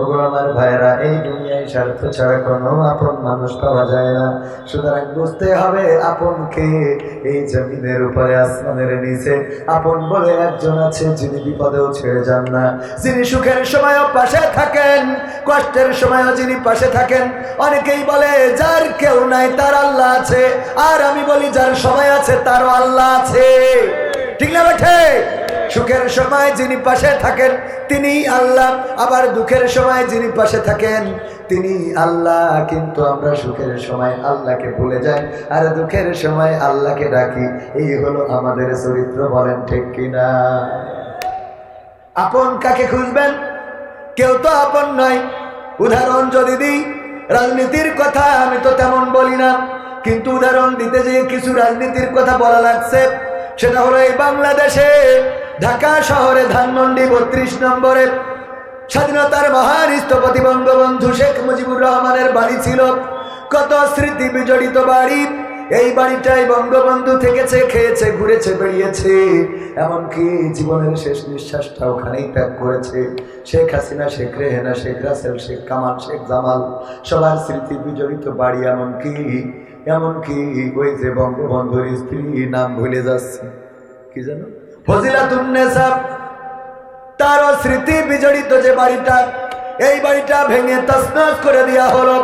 ওগো আমার ভাইরা, এই দুনিয়ায় স্বার্থ ছাড়া কোনো আপন মানুষ পাওয়া যায় না। সুতরাং বুঝতে হবে আপন কে। এই জমিনের উপরে আসমানের নিচে আপন বলে একজন আছে, যিনি বিপদেও ছেড়ে যান না, যিনি সুখের সময়ও পাশে থাকেন, কষ্টের সময়ও যিনি পাশে থাকেন। অনেকেই বলে যার কেউ নাই তার আল্লাহ আছে, আর আমি বলি যার সবাই আছে তারও আল্লাহ আছে। ঠিক না বেঠে? সুখের সময় যিনি পাশে থাকেন তিনি আল্লাহ, আবার দুঃখের সময় যিনি পাশে থাকেন তিনি আল্লাহ। কিন্তু আমরা সুখের সময় আল্লাহকে ভুলে যাই, আর দুঃখের সময় আল্লাহকে ডাকি। এই হলো আমাদের চরিত্র। বলেন ঠিক কিনা? আপন কাকে খুঁজবেন? কেউ তো আপন নয়। উদাহরণ যদি দিই, রাজনীতির কথা আমি তো তেমন বলি না, কিন্তু উদাহরণ দিতে যেয়ে কিছু রাজনীতির কথা বলা লাগছে। সেটা হলো এই বাংলাদেশে ঢাকা শহরে ধানমন্ডি 32 নম্বরে স্বাধীনতার মহান স্থপতি বঙ্গবন্ধু শেখ মুজিবুর রহমানের বাড়ি ছিল। কত স্মৃতি বিজড়িত বাড়ি। এই বাড়িটাই বঙ্গবন্ধু থেকেছে, খেয়েছে, ঘুরেছে, বেরিয়েছে, এমনকি জীবনের শেষ নিঃশ্বাসটা ওখানেই ত্যাগ করেছে। শেখ হাসিনা, শেখ রেহেনা, শেখ রাসেল, শেখ কামাল, শেখ জামাল, সবার স্মৃতি বিজড়িত বাড়ি। এমনকি ওই যে বঙ্গবন্ধুর স্ত্রী, নাম ভুলে যাচ্ছে, কি জানো, ফজিলাতুন্নেসা, তারও স্মৃতি বিজড়িত যে বাড়িটা, এই বাড়িটা ভেঙে তছনছ করে দেওয়া হলো।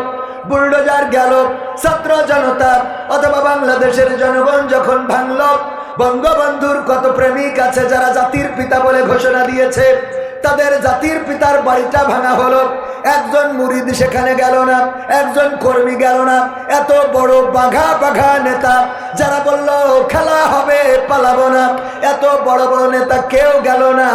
বুলডোজার গেল, ছাত্র জনতা অথবা বাংলাদেশের জনগণ যখন ভাঙল, বঙ্গবন্ধুর কত প্রেমিক আছে যারা জাতির পিতা বলে ঘোষণা দিয়েছে, তাদের জাতির পিতার বাড়িটা ভাঙা হলো। একজন মুরিদ সেখানে গেল না, একজন কর্মী গেল না। এত বড় বাঘা বাঘা নেতা যারা বলল খেলা হবে, পালাবো না, এত বড় বড় নেতা কেউ গেল না।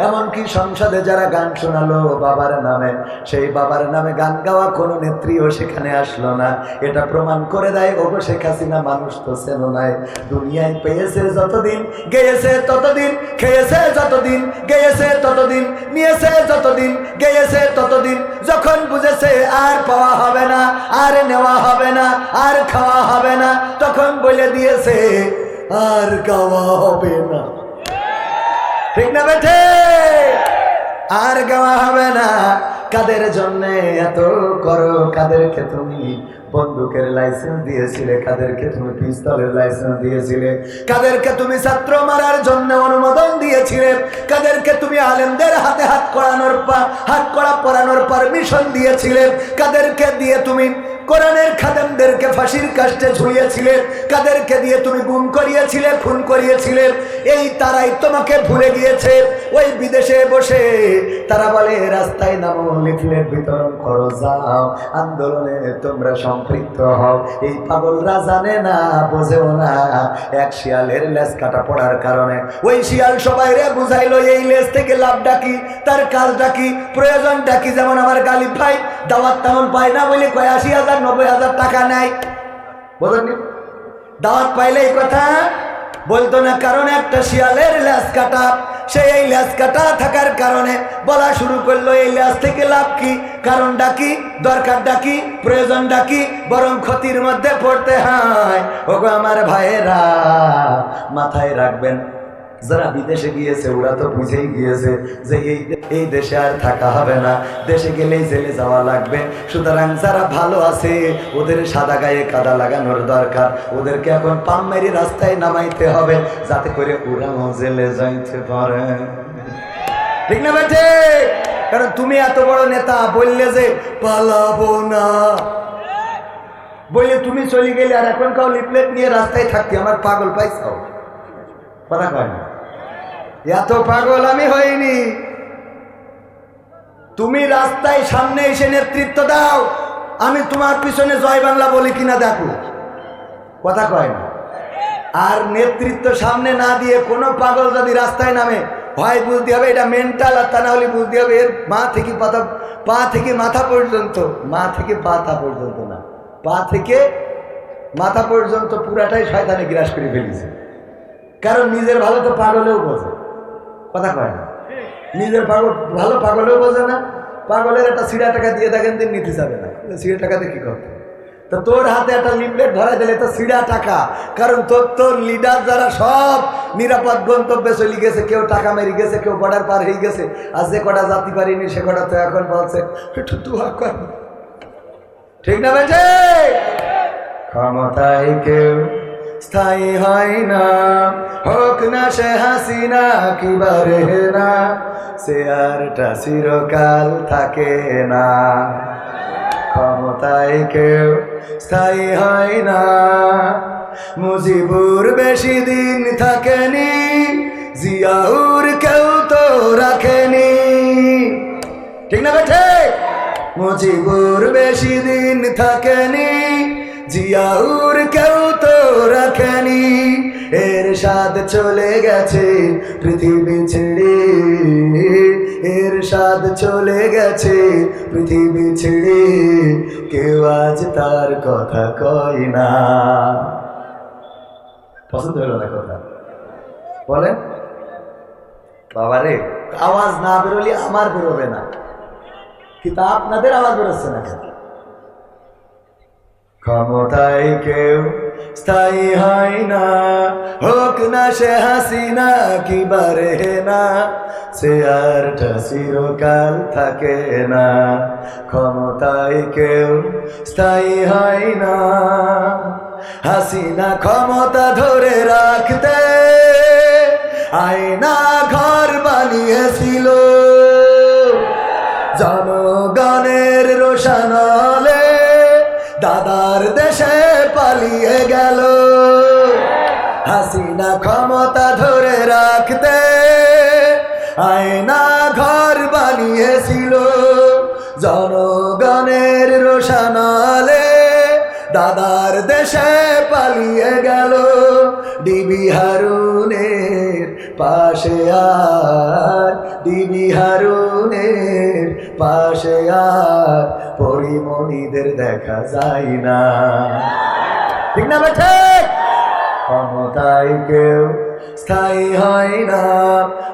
এমনকি সংসদে যারা গান শোনালো বাবার নামে, সেই বাবার নামে গান গাওয়া কোনো নেত্রীও সেখানে আসলো না। এটা প্রমাণ করে দেয় ওগো শেখ হাসিনা মানুষ তো চেনো নাই। দুনিয়ায় পেয়েছে যতদিন, গেয়েছে ততদিন, খেয়েছে যতদিন, গেয়েছে ততদিন, নিয়েছে যতদিন, গেয়েছে ততদিন। যখন বুঝেছে আর পাওয়া হবে না, আর নেওয়া হবে না, আর খাওয়া হবে না, তখন বলে দিয়েছে আর গাওয়া হবে না। ঠিক না বেঠে? আর গাওয়া হবে না। কাদের জন্য এত করো? কাদেরকে তুমি বন্দুকের লাইসেন্স দিয়েছিলে? কাদেরকে তুমি পিস্তলের লাইসেন্স দিয়েছিলে? কাদেরকে তুমি ছাত্র মারার জন্য অনুমোদন দিয়েছিলে? কাদেরকে তুমি আলেমদের হাতে হাত কড়া পরানোর পারমিশন দিয়েছিলে? কাদেরকে দিয়ে তুমি কোরআনের খাদেমদেরকে ফাঁসির কাস্টে ঝুলিয়েছিলে? কাদেরকে দিয়ে তুমি গুম করিয়েছিলে, খুন করিয়েছিলে? এই তারাই তোমাকে ভুলে গিয়েছে। ওই বিদেশে বসে তারা বলে রাস্তায় নামো, লিফলেট বিতরণ করো, যাও, আন্দোলনে তোমরা সম্পৃক্ত হও। এই পাগলরা জানে না, বোঝেও না, এক শিয়ালের লেজ কাটা পড়ার কারণে ওই শিয়াল সবাইরে বুঝাইলো এই লেজ থেকে লাভটা কি, তার কাজটা কি, প্রয়োজনটা কি। যেমন আমার গালিব ভাই দাওয়াত তেমন পায় না বলে ৮০,০০০ ৯০,০০০ টাকা নেয়, বোঝেননি? দাওয়াত পাইলে এই কথা বলতো না, কারণ একটা শিয়ালের লেজ কাটা। সে এই লেজ কাটা থাকার কারণে বলা শুরু করলো এই লেজ থেকে লাভ কি, কারণটা কি, দরকারটা কি, প্রয়োজনটা কি, বরং ক্ষতির মধ্যে পড়তে হয়। ওগো আমার ভাইয়েরা, মাথায় রাখবেন, যারা বিদেশে গিয়েছে ওরা তো বুঝেই গিয়েছে যে এই দেশে আর থাকা হবে না, দেশে গেলেই জেলে যাওয়া লাগবে। সুতরাং যারা ভালো আছে ওদের সাদা গায়ে কাদা লাগানোর দরকার। ওদেরকে এখন পাম মেরে রাস্তায় নামাইতে হবে, যাতে করে ওরাও জেলে যাইতে পারে। ঠিক না বেঠে? কারণ তুমি এত বড় নেতা বললে যে পালাবো না, বললে তুমি চলে গেলে, আর এখন কাউ লিফলেট নিয়ে রাস্তায় থাকতে আমার পাগল পাইছাও, কথা কয় না? এত পাগল আমি হইনি। তুমি রাস্তায় সামনে এসে নেতৃত্ব দাও, আমি তোমার পিছনে জয় বাংলা বলি কিনা দেখো, কথা কয় না? আর নেতৃত্ব সামনে না দিয়ে কোনো পাগল যদি রাস্তায় নামে, হয় বুঝতে হবে এটা মেন্টাল, আর তা না হলে বুঝতে হবে এর পা থেকে মাথা পর্যন্ত, মা থেকে পাতা পর্যন্ত না, পা থেকে মাথা পর্যন্ত পুরাটাই শয়তানে গ্রাস করে ফেলেছে। কারণ নিজের ভালো তো পাগলেও বোঝে, কথা কয় না? নিজের ভালো পাগলেও বোঝে না। পাগলের একটা সিড়া টাকা দিয়ে দেখেন দিন নিতে যাবে না, সিড়া টাকা দিয়ে কি করতে? তো তোর হাতে একটা লিফলেট ধরা দিলে তো সিডা টাকা, কারণ তোর লিডার যারা সব নিরাপদ গন্তব্যে চলে গেছে, কেউ টাকা মেরে গেছে, কেউ বর্ডার পার হয়ে গেছে, আর যে কটা জাতি পারিনি সে কটা তো এখন বলছে একটু দুয়া কর। ঠিক না বেঁচে? ক্ষমতায় কেউ স্থায়ী হয় না, হোক না সে হাসিনা কিবারে না, সে আরটা চিরকাল থাকে না। ক্ষমতায় কেউ স্থায়ী হয় না, মুজিবুর বেশি দিন থাকেনি, জিয়াউর কেউ তো রাখেনি। ঠিক না বেঠে? মুজিবুর বেশি দিন থাকেনি, জিয়াউর কেউ তো রাখেনি। এরশাদ চলে গেছে পৃথিবী ছেড়ে, এরশাদ চলে গেছে পৃথিবী ছেড়ে, কেউ আজ তার কথা কয় না। পছন্দ হলো না কথা? বলেন বাবারে, আওয়াজ না বেরোলে আমার বেরোবে না, কিন্তু আপনাদের আওয়াজ বেরোচ্ছে না কেন? ক্ষমতায় কেউ স্থায়ী হয় না, হোক না সে হাসিনা কিবারে না, সে আরটা চিরকাল থাকে না। ক্ষমতায় কেউ স্থায়ী হয় না, হাসিনা ক্ষমতা ধরে রাখতে আয়না ঘর বানিয়েছিল, জনগণের রোশনালে দাদার দেশে পালিয়ে গেল। হাসিনা ক্ষমতা ধরে রাখতে আয়না ঘর বানিয়েছিল, জনগণের রোশনালে দাদার দেশে পালিয়ে গেল। ডিবি হারুনের পাশে আর, ডিবি হারুনের পাশে আর পরিমণিদের দেখা যায় না। ঠিক না বেঠে? ক্ষমতায় কেউ স্থায়ী হয় না,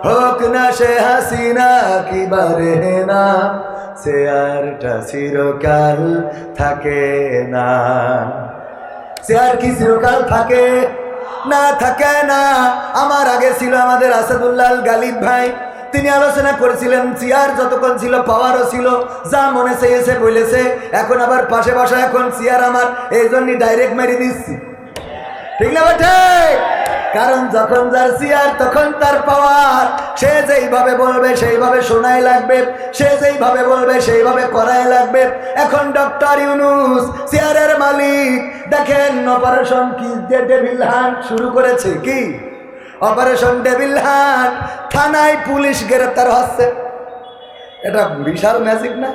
হোক না সে হাসিনা কিবারে না, সে আরটা চিরকাল থাকে না। সে আর কি চিরকাল থাকে না? থাকে না। আমার আগে ছিল আমাদের আসাদুল্লাহ গালিব ভাই, তিনি আলোচনা করেছিলেন চেয়ার যতক্ষণ ছিল পাওয়ারও ছিল, যা মনে চেয়েছে বলেছে। এখন আবার পাশে বসা, এখন চেয়ার আমার, এই জন্যই ডাইরেক্ট মেরে দিচ্ছি। ঠিক না বেঠে? কারণ যখন যার চেয়ার তখন তার পাওয়ার, সে যেইভাবে বলবে সেইভাবে শোনাই লাগবে, সে যেইভাবে বলবে সেইভাবে করাই লাগবে। এখন ডক্টর ইউনূস চেয়ারের মালিক, দেখেন অপারেশন কি ডেভিল হান্ট শুরু করেছে। কি অপারেশন ডেভিল হান্ট? থানায় পুলিশ গ্রেপ্তার হচ্ছে, এটা বিশাল ম্যাজিক না?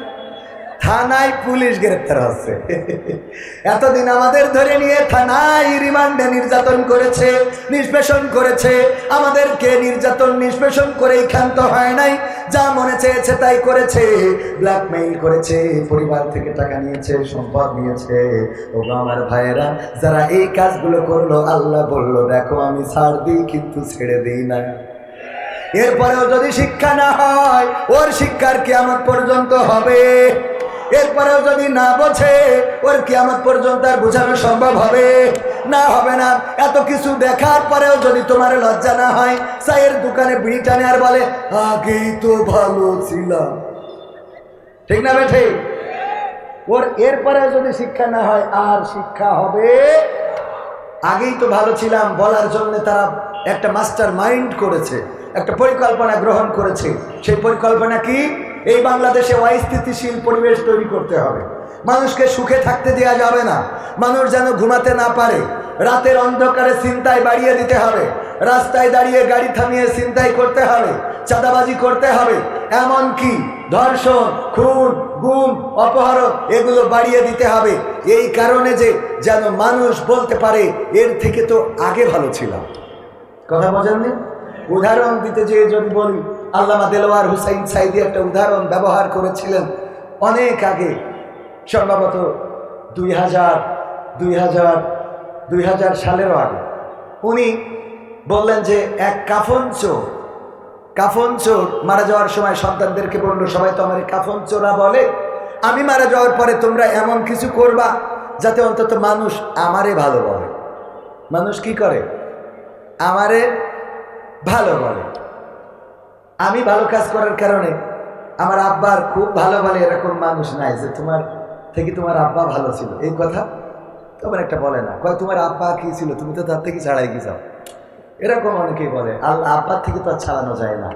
থানায় পুলিশ গ্রেপ্তার হচ্ছে। এতদিন আমাদের ধরে নিয়ে থানায় রিমান্ডে নির্যাতন করেছে, নিষ্পেষণ করেছে। আমাদেরকে নির্যাতন নিষ্পেষণ করেই ক্ষান্ত হয় নাই, যা মনে চেয়েছে তাই করেছে, ব্ল্যাকমেইল করেছে, পরিবার থেকে টাকা নিয়েছে, সম্পদ নিয়েছে। ও আমার ভাইয়েরা, যারা এই কাজগুলো করলো, আল্লাহ বলল দেখো আমি ছাড় দিই কিন্তু ছেড়ে দিই না। এরপরেও যদি শিক্ষা না হয়, ওর শিক্ষার কিয়ামত পর্যন্ত হবে। এরপরেও যদি না বোঝে, ওর কিয়ামত পর্যন্ত আর বোঝানো সম্ভব হবে না? হবে না। এত কিছু দেখার পরেও যদি তোমার লজ্জা না হয়, চায়ের দোকানে বিড়ি টানে আর বলে আগেই তো ভালো ছিলাম। ঠিক না বেঠে? ওর এরপরেও যদি শিক্ষা না হয়, আর শিক্ষা হবে? আগেই তো ভালো ছিলাম বলার জন্য তারা একটা মাস্টার মাইন্ড করেছে, একটা পরিকল্পনা গ্রহণ করেছে। সেই পরিকল্পনা কি? এই বাংলাদেশে অস্থিতিশীল পরিবেশ তৈরি করতে হবে, মানুষকে সুখে থাকতে দেওয়া যাবে না, মানুষ যেন ঘুমাতে না পারে, রাতের অন্ধকারে ছিনতাই বাড়িয়ে দিতে হবে, রাস্তায় দাঁড়িয়ে গাড়ি থামিয়ে ছিনতাই করতে হবে, চাঁদাবাজি করতে হবে, এমনকি ধর্ষণ, খুন, গুম, অপহরণ এগুলো বাড়িয়ে দিতে হবে। এই কারণে যে যেন মানুষ বলতে পারে এর থেকে তো আগে ভালো ছিলাম। কথা বোঝেননি? উদাহরণ দিতে যেয়ে যদি বলি, আল্লামা দেলোয়ার হুসাইন সাইদি একটা উদাহরণ ব্যবহার করেছিলেন অনেক আগে, সম্ভবত 2000 সালেরও আগে। উনি বললেন যে এক কাফন চোর মারা যাওয়ার সময় সন্তানদেরকে বলল, সবাই তো আমার কাফন চোরা বলে, আমি মারা যাওয়ার পরে তোমরা এমন কিছু করবা যাতে অন্তত মানুষ আমারে ভালো বলে। মানুষ কি করে? আমারে ভালো বলে। আমি ভালো কাজ করার কারণে আমার আব্বার খুব ভালো বলে, এরকম মানুষ নাই যে তোমার থেকে তোমার আব্বা ভালো ছিল, এই কথা তোমার একটা বলে না। কয় তোমার আব্বা কি ছিল, তুমি তো তার থেকে ছাড়াই গেছাও, এরকম অনেকেই বলে। আল্লাহ আব্বার থেকে তো আর ছাড়ানো যায় না।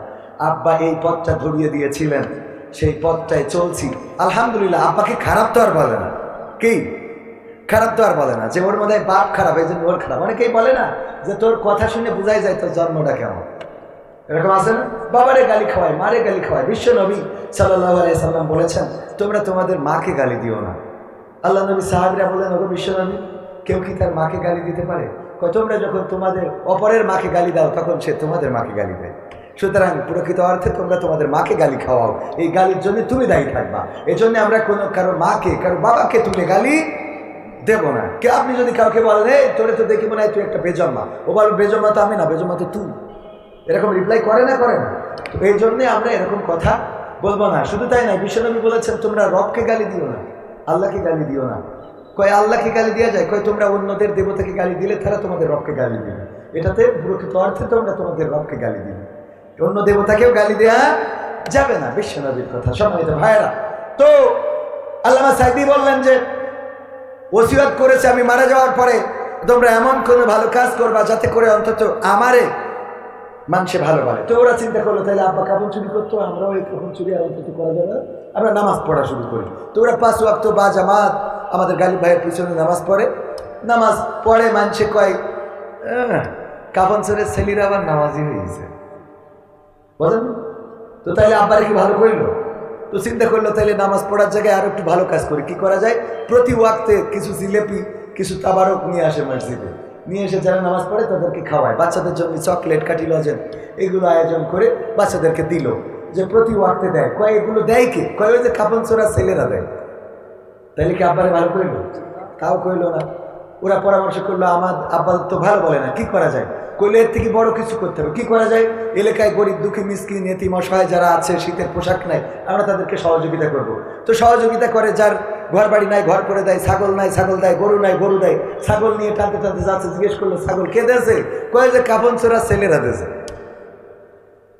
আব্বা এই পথটা ধরিয়ে দিয়েছিলেন, সেই পথটায় চলছি আলহামদুলিল্লাহ। আব্বাকে খারাপ তো আর বলে না, কি খারাপ তো আর বলে না যে ওর মধ্যে বাপ খারাপ, এই জন্য ওর খারাপ। অনেকেই বলে না যে তোর কথা শুনে বোঝাই যায় তোর জন্মটা কেমন, এরকম আছে না? বাবারে গালি খাওয়ায়, মারে গালি খাওয়ায়। বিশ্ব নবী সাল্লাল্লাহু আলাইহি সাল্লাম বলেছেন তোমরা তোমাদের মাকে গালি দিও না। আল্লাহ নবী সাহাবীরা বলেন ওগো বিশ্ব নবী, কেউ কি তার মাকে গালি দিতে পারে? তোমরা যখন তোমাদের অপরের মাকে গালি দাও তখন সে তোমাদের মাকে গালি দেয়। সুতরাং প্রকৃত অর্থে তোমরা তোমাদের মাকে গালি খাওয়াও, এই গালির জন্য তুমি দায়ী থাকবা। এই জন্য আমরা কোনো কারো মাকে, কারো বাবাকে তুলে গালি দেব না। কে আপনি যদি কাউকে বলেন এই তোরে তো দেখি মনে হয় তুই একটা বেজন্মা, ও বল বেজন্মা তো আমি না, বেজন্মা তো তুই, এরকম রিপ্লাই করে না, করে না? তো এই জন্যে আমরা এরকম কথা বলবো না। শুধু তাই নয়, বিশ্বনবী বলেছেন তোমরা রবকে গালি দিও না, আল্লাহকে গালি দিও না। কয় আল্লাহকে গালি দেওয়া যায়? কয় তোমরা অন্যদের দেবতাকে গালি দিলে তারা তোমাদের রবকে গালি দিবে। এটাতে প্রকৃত অর্থে তোমরা তোমাদের রবকে গালি দিবে, অন্য দেবতাকেও গালি দেওয়া যাবে না। বিশ্বনবীর কথা। সম্মানিত ভাইরা, তো আল্লামা সাইদি বললেন যে ওসিয়ত করেছে আমি মারা যাওয়ার পরে তোমরা এমন কোনো ভালো কাজ করবা যাতে করে অন্তত আমারে মানুষে ভালো বলে। তো ওরা চিন্তা করলো তাহলে আব্বা কাপড় চুরি করতো, আমরাও এই কাপড় চুরি অন্তত করা যাবে, আমরা নামাজ পড়া শুরু করি। তো ওরা 5 ওয়াক্ত বা জামাত আমাদের গালিব ভাইয়ের পিছনে নামাজ পড়ে। নামাজ পড়ে মানুষে কয় কাপড় চোরের ছেলেরা আবার নামাজি হয়েছে, বলেন? তো তাইলে আব্বারে কি ভালো করলো? তো চিন্তা করলো তাইলে নামাজ পড়ার জায়গায় আরো একটু ভালো কাজ করি। কি করা যায়? প্রতি ওয়াক্তে কিছু জিলেপি, কিছু তাবারক নিয়ে আসে মসজিদে, নিয়ে এসে যারা নামাজ পড়ে তাদেরকে খাওয়ায়। বাচ্চাদের জন্য চকলেট, কাঠি লজেন এগুলো আয়োজন করে বাচ্চাদেরকে দিল, যে প্রতি ওয়াক্তে দেয়। কয় এগুলো দেয় কে? কয় ওই যে কাপন চোরা ছেলেরা দেয়। তাইলে কি আব্বারে ভালো করলো? তাও কইলো না। ওরা পরামর্শ করলো আমার আব্বা তো ভালো বলে না, কি করা যায়? কইলে এর থেকে বড় কিছু করতে হবে। কি করা যায়? এলাকায় গরিব দুঃখী মিসকিন এতিম অসহায় যারা আছে, শীতের পোশাক নাই, আমরা তাদেরকে সহযোগিতা করব। তো সহযোগিতা করে, যার ঘর বাড়ি নাই ঘর করে দেয়, ছাগল নাই ছাগল দেয়, গরু নাই গরু দেয়। ছাগল নিয়ে টানতে টানতে যাচ্ছে, জিজ্ঞেস করলো ছাগল কে দেছে? কয়ে যে কাপন চোরা ছেলেরা দেছে।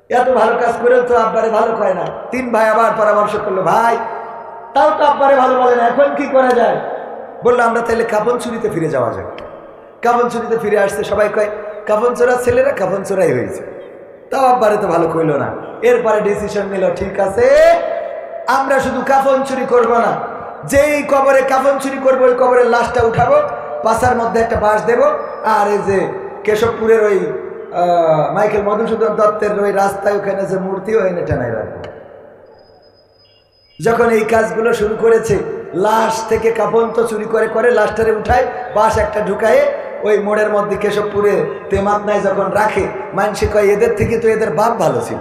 এত ভালো কাজ করেও তো আব্বারে ভালো কয় না। 3 ভাই আবার পরামর্শ করলো, ভাই তাও তো আব্বারে ভালো বলে না, এখন কি করা যায়? বললো আমরা তাহলে কাপন চুরিতে ফিরে যাওয়া যায়। কাপন চুরিতে ফিরে আসতে সবাই কয় কাপন চোরা ছেলেরা কাপন চোরাই হয়েছে। তাও আব্বারে তো ভালো কইলো না। এরপরে ডিসিশন নিল, ঠিক আছে আমরা শুধু কাফন চুরি করব না, যেই কবরে কাফন চুরি করবো ওই কবরের লাশটা উঠাবো, পাশার মধ্যে একটা বাঁশ দেবো, আর এই যে কেশবপুরের ওই মাইকেল মধুসূদন দত্তের ওই রাস্তায় ওখানে যে মূর্তি ও এনে টানাই রাখবো। যখন এই কাজগুলো শুরু করেছে, লাশ থেকে কাফন তো চুরি করে করে লাশটারে উঠায়, বাঁশ একটা ঢুকায় ওই মোড়ের মধ্যে কেশবপুরে তেমাত নাই যখন রাখে, মানুষে কয় এদের থেকে তো এদের বাপ ভালো ছিল।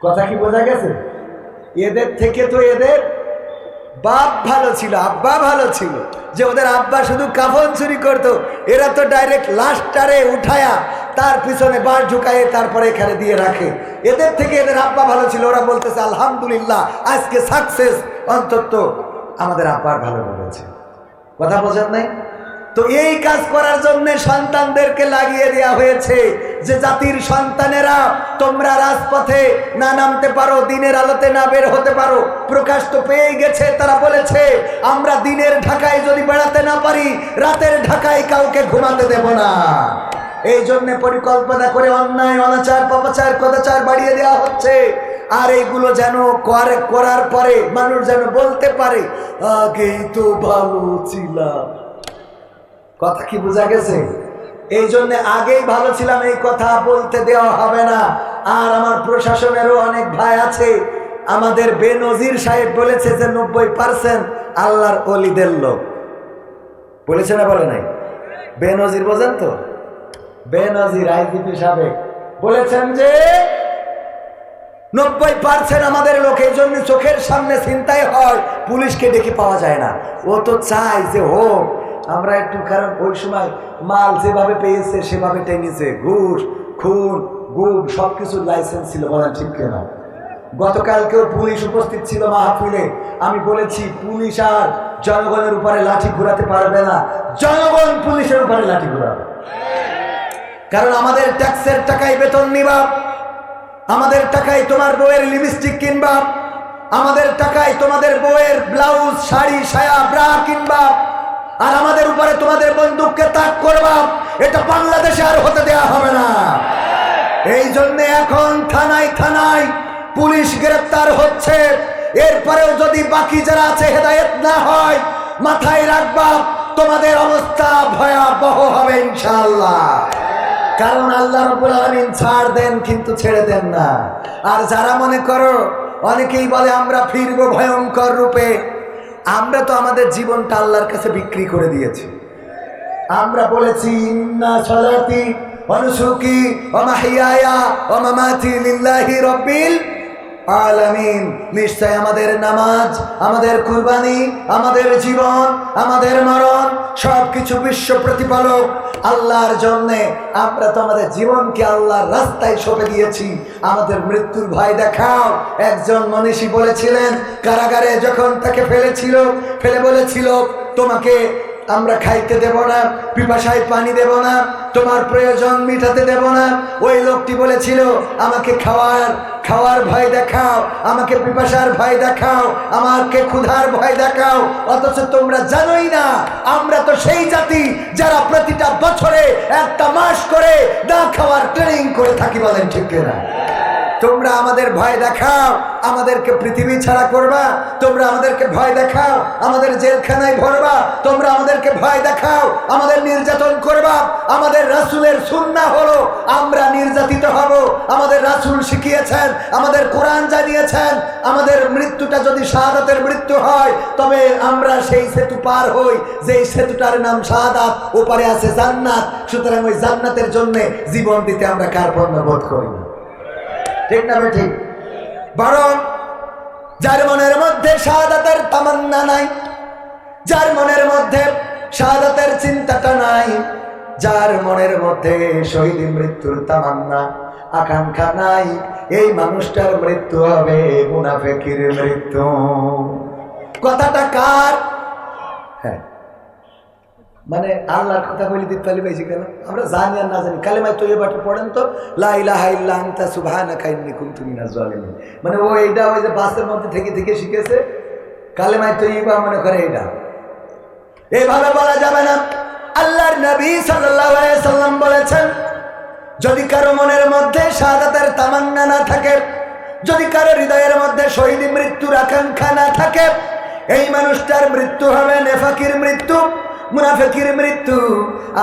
কথা কি বোঝা গেছে? এদের থেকে তো এদের বাপ ভালো ছিল, আব্বা ভালো ছিল, যে ওদের আব্বা শুধু কাফন চুরি করতো, এরা তো ডাইরেক্ট লাশটারে উঠায়া তার পিছনে বাঁশ ঢুকায়ে তারপরে এখানে দিয়ে রাখে। এদের থেকে এদের আব্বা ভালো ছিল। ওরা বলতেছে আলহামদুলিল্লাহ আজকে সাকসেস, অন্তত আমাদের আব্বার ভালো বলেছে। কথা বোঝেন নাই? তো এই কাজ করার জন্য সন্তানদেরকে লাগিয়ে দেওয়া হয়েছে যে জাতির সন্তানেরা তোমরা রাজপথে না নামতে পারো, দিনের আলোতে না বের হতে পারো। প্রকাশ তো পেয়ে গেছে, তারা বলেছে আমরা দিনের ঢাকায় যদি বেড়াতে না পারি, রাতের ঢাকায় কাউকে ঘুমাতে দেব না। এই জন্য পরিকল্পনা করে অন্যায় অনাচার পাপাচার কদাচার বাড়িয়ে দেওয়া হচ্ছে। আর এইগুলো যেন করার পরে মানুষ যেন বলতে পারে আগেই তো ভালো ছিলাম। কথা কি বোঝা গেছে? এই জন্য আগেই ভালো ছিলাম এই কথা বলতে দেওয়া হবে না। আর আমার প্রশাসনেরও অনেক ভাই আছে, আমাদের বেনজির সাহেব বলেছে যে 90% আল্লাহর ওলিদের লোক। বলেছে না বলে নাই? বেনজির বোঝেন তো? বেনজির আইজিপি সাহেব বলেছেন যে 90% আমাদের লোক। এই জন্য চোখের সামনে ছিনতাই হয়, পুলিশকে ডেকে পাওয়া যায় না। ও তো চাই যে হোক আমরা একটু, কারণ ওই সময় মাল যেভাবে পেয়েছে সেভাবে টেনেছে, ঘুষ খুন গুম সবকিছুর লাইসেন্স ছিল, বলেন ঠিক কিনা? গতকালকেও পুলিশ উপস্থিত ছিল মাহফিলে। আমি বলেছি পুলিশ আর জনগণের উপরে লাঠি ঘুরাতে পারবে না, জনগণ পুলিশের উপরে লাঠি ঘুরাবে। কারণ আমাদের ট্যাক্সের টাকায় বেতন নিবা, আমাদের টাকায় তোমার বউয়ের লিপস্টিক কিনবা, আমাদের টাকায় তোমাদের বউয়ের ব্লাউজ শাড়ি সায়া ব্রা কিনবা, আর আমাদের উপরে তোমাদের বন্দুককে তাক করবা। এটা বাংলাদেশে আর হতে দেওয়া হবে না। এই জন্য এখন থানায় থানায় পুলিশ গ্রেপ্তার হচ্ছে। এরপরেও যদি বাকি যারা আছে হেদায়েত না হয়, মাথায় রাখবা তোমাদের অবস্থা ভয়াবহ হবে ইনশাআল্লাহ। কারণ আল্লাহ রাব্বুল আলামিন ছাড় দেন কিন্তু ছেড়ে দেন না। আর যারা মনে করো, অনেকেই বলে আমরা ফিরবো ভয়ঙ্কর রূপে, আমরা তো আমাদের জীবনটা আল্লাহর কাছে বিক্রি করে দিয়েছি। আমরা বলেছি ইন্না সালাতি ওয়া নুসুকি ওয়া মাহইয়ায়া ওয়া মামাতি লিল্লাহি রাব্বিল আলামিন। নিশ্চয় আমাদের নামাজ, আমাদের কুরবানি, আমাদের জীবন, আমাদের মরণ সবকিছু বিশ্ব প্রতিপালক আল্লাহর জন্য। আমরা তো আমাদের জীবনকে আল্লাহর রাস্তায় সঁপে দিয়েছি। আমাদের মৃত্যুর ভয় দেখাও। একজন মনীষী বলেছিলেন, কারাগারে যখন তাকে ফেলে বলেছিল তোমাকে আমরা খাইতে দেব না, পিপাসায় পানি দেব না, তোমার প্রয়োজন মিটাতে দেব না। ওই লোকটি বলেছিল আমাকে খাওয়ার ভয় দেখাও, আমাকে পিপাসার ভয় দেখাও, আমাকে ক্ষুধার ভয় দেখাও। অথচ তোমরা জানোই না আমরা তো সেই জাতি যারা প্রতিটা বছরে একটা মাস করে না খাওয়ার ট্রেনিং করে থাকি। বলেন ঠিক কিনা? তোমরা আমাদের ভয় দেখাও, আমাদেরকে পৃথিবী ছাড়া করবা। তোমরা আমাদেরকে ভয় দেখাও, আমাদের জেলখানায় ভরবা। তোমরা আমাদেরকে ভয় দেখাও, আমাদের নির্যাতন করবা। আমাদের রাসূলের সুন্নাহ হলো আমরা নির্যাতিত হব। আমাদের রাসূল শিখিয়েছেন, আমাদের কোরআন জানিয়েছেন, আমাদের মৃত্যুটা যদি শাহাদাতের মৃত্যু হয় তবে আমরা সেই সেতু পার হই, যেই সেতুটার নাম শাহাদাত, ওপারে আছে জান্নাত। সুতরাং ওই জান্নাতের জন্য জীবন দিতে আমরা কার্পণ্য বোধ করি না। ঠিক না ঠিক? বরং যার মনের মধ্যে শাহাদাতের তামান্না নাই, যার মনের মধ্যে শাহাদাতের চিন্তাটা নাই, যার মনের মধ্যে শহীদ মৃত্যুর তামান্না আকাঙ্ক্ষা নাই, এই মানুষটার মৃত্যু হবে মুনাফিকের মৃত্যু। কথাটা কার? হ্যাঁ, মানে আল্লাহর কথা বলি দিতে পারি বেশি কেন? আমরা জানি আর না জানি কালেমায় তৈয়বাটা পড়েন তো, লা ইলাহা ইল্লা আনতা সুবহানাকা ইন্নী কুনতু মিনাজ জালিমিন। মানে ও এইটা ওই যে বাসের মধ্যে থেকে শিখেছে কালেমায় তৈয়বা, মনে করে এটা এইভাবে বলা যাবে না। আল্লাহর নবী সাল্লাল্লাহু আলাইহি সাল্লাম বলেছেন, যদি কারো মনের মধ্যে শাহাদাতের তামান্না না থাকে, যদি কারো হৃদয়ের মধ্যে শহীদ মৃত্যুর আকাঙ্ক্ষা না থাকে, এই মানুষটার মৃত্যু হবে নেফাকির মৃত্যু, মুনাফিকের মৃত্যু।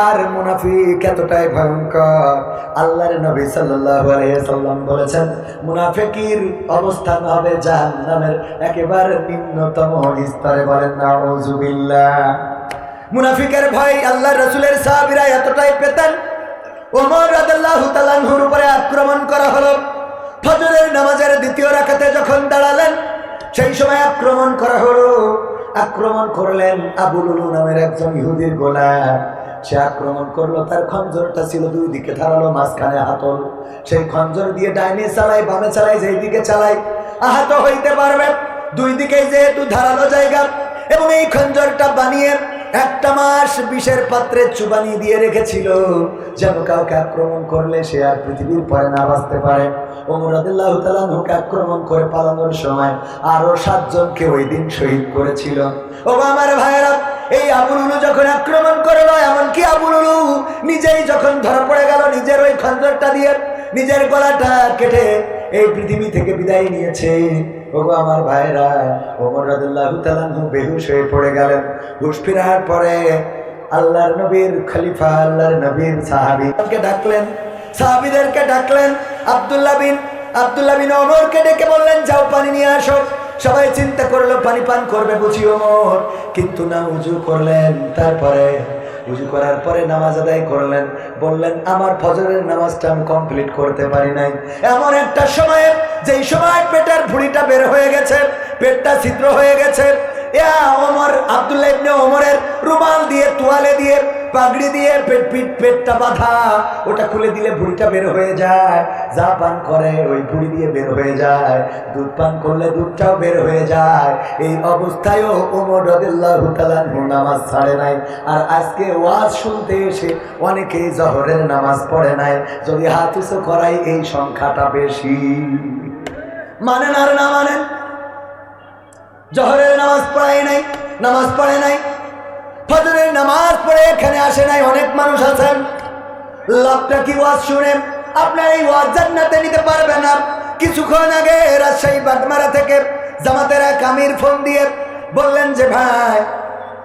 আর মুনাফিক এতটাই ভয়ঙ্কর, আল্লাহর নবী সাল্লাল্লাহু আলাইহি সাল্লাম বলেছেন মুনাফিকের অবস্থান হবে জাহান্নামের একেবারে নিম্নতম স্তরে। বলেন নাউযুবিল্লাহ। মুনাফিকের ভয় আল্লাহর রাসূলের সাহাবীরা এতটাই পেতেন, ওমর রাদিয়াল্লাহু তাআলা আনহুর উপরে আক্রমণ করা হলো। ফজরের নামাজের দ্বিতীয় রাকাতে যখন দাঁড়ালেন, সেই সময় আক্রমণ করা হলো। আক্রমণ করলেন আবু লুলু নামের একজন ইহুদির গোলাম। সে আক্রমণ করলো, তার খঞ্জরটা ছিল দুই দিকে ধারালো, মাঝখানে হাতল। সেই খঞ্জর দিয়ে ডাইনে চালাই বামে চালাই, যেই দিকে চালাই আহত হইতে পারবে। দুই দিকেই যেহেতু ধারালো জায়গা, এবং এই খঞ্জরটা বানিয়ে একটা মাস বিষের পাত্রে চুবানি দিয়ে রেখেছিল, যেন কাউকে আক্রমণ করলে সে আর পৃথিবীর পরে না বাঁচতে পারে। ওমর রাদিয়াল্লাহু তাআলা আনহুকে আক্রমণ করে পালানোর সময় আরো 7 জনকে ওই দিন শহীদ করেছিল। ও আমার ভাইয়েরা, এই আবু লুলু যখন আক্রমণ করলো, এমনকি আবু লুলু নিজেই যখন ধরা পড়ে গেল, নিজের ওই খঞ্জরটা দিয়ে নিজের গলাটা কেটে এই পৃথিবী থেকে বিদায় নিয়েছে। ওগো আমার ভাইরা, ওমর রাদিয়াল্লাহু তাআলা আনহু বেহুশ হয়ে পড়ে গেলেন। হুঁশ ফেরার পরে আল্লাহর নবীর খলিফা, আল্লাহর নবীর সাহাবীদেরকে ডাকলেন। আব্দুল্লাহ বিন ওমরকে ডেকে বললেন, যাও পানি নিয়ে আসো। সবাই চিন্তা করলো পানি পান করবে বুঝি ওমর, কিন্তু না, উজু করলেন। তারপরে উজু করার পরে নামাজ আদায় করলেন। বললেন, আমার ফজরের নামাজটা আমি কমপ্লিট করতে পারি নাই। এমন একটা সময়ে, যেই সময় পেটের ভুঁড়িটা বের হয়ে গেছে, পেটটা ছিদ্র হয়ে গেছে, ওমর আব্দুল্লাহ ইবনে ওমরের রুমাল দিয়ে, তোয়ালে দিয়ে পাগড়ি দিয়ে পেটটা বাঁধা, ওটা খুলে দিলে ভুঁড়িটা বের হয়ে যায়। যা পান করে ওই ভুঁড়ি দিয়ে বের হয়ে যায়, দুধ পান করলে দুধটাও বের হয়ে যায়। এই অবস্থায়ও ওমর রাদিয়াল্লাহু তাআলা নামাজ ছাড়ে নাই। আর আজকে ওয়াজ শুনতে এসে অনেকেই জহরের নামাজ পড়ে নাই। যদি হাত উঁচু করাই এই সংখ্যাটা বেশি। মানেন আর না মানেন, জহরের নামাজ পড়াই নাই, নামাজ পড়ে নাই, ফজরের নামাজ পড়ে এখানে আসে নাই। অনেক মানুষ আছেন, লাভটা কি ওয়াজ শুনে আপনার এই ওয়াজ জান্নাতে নিতে পারবে না। কিছুক্ষণ আগে রাজশাহী বাগমারা থেকে জামাতের এক আমির ফোন দিয়ে বললেন যে ভাই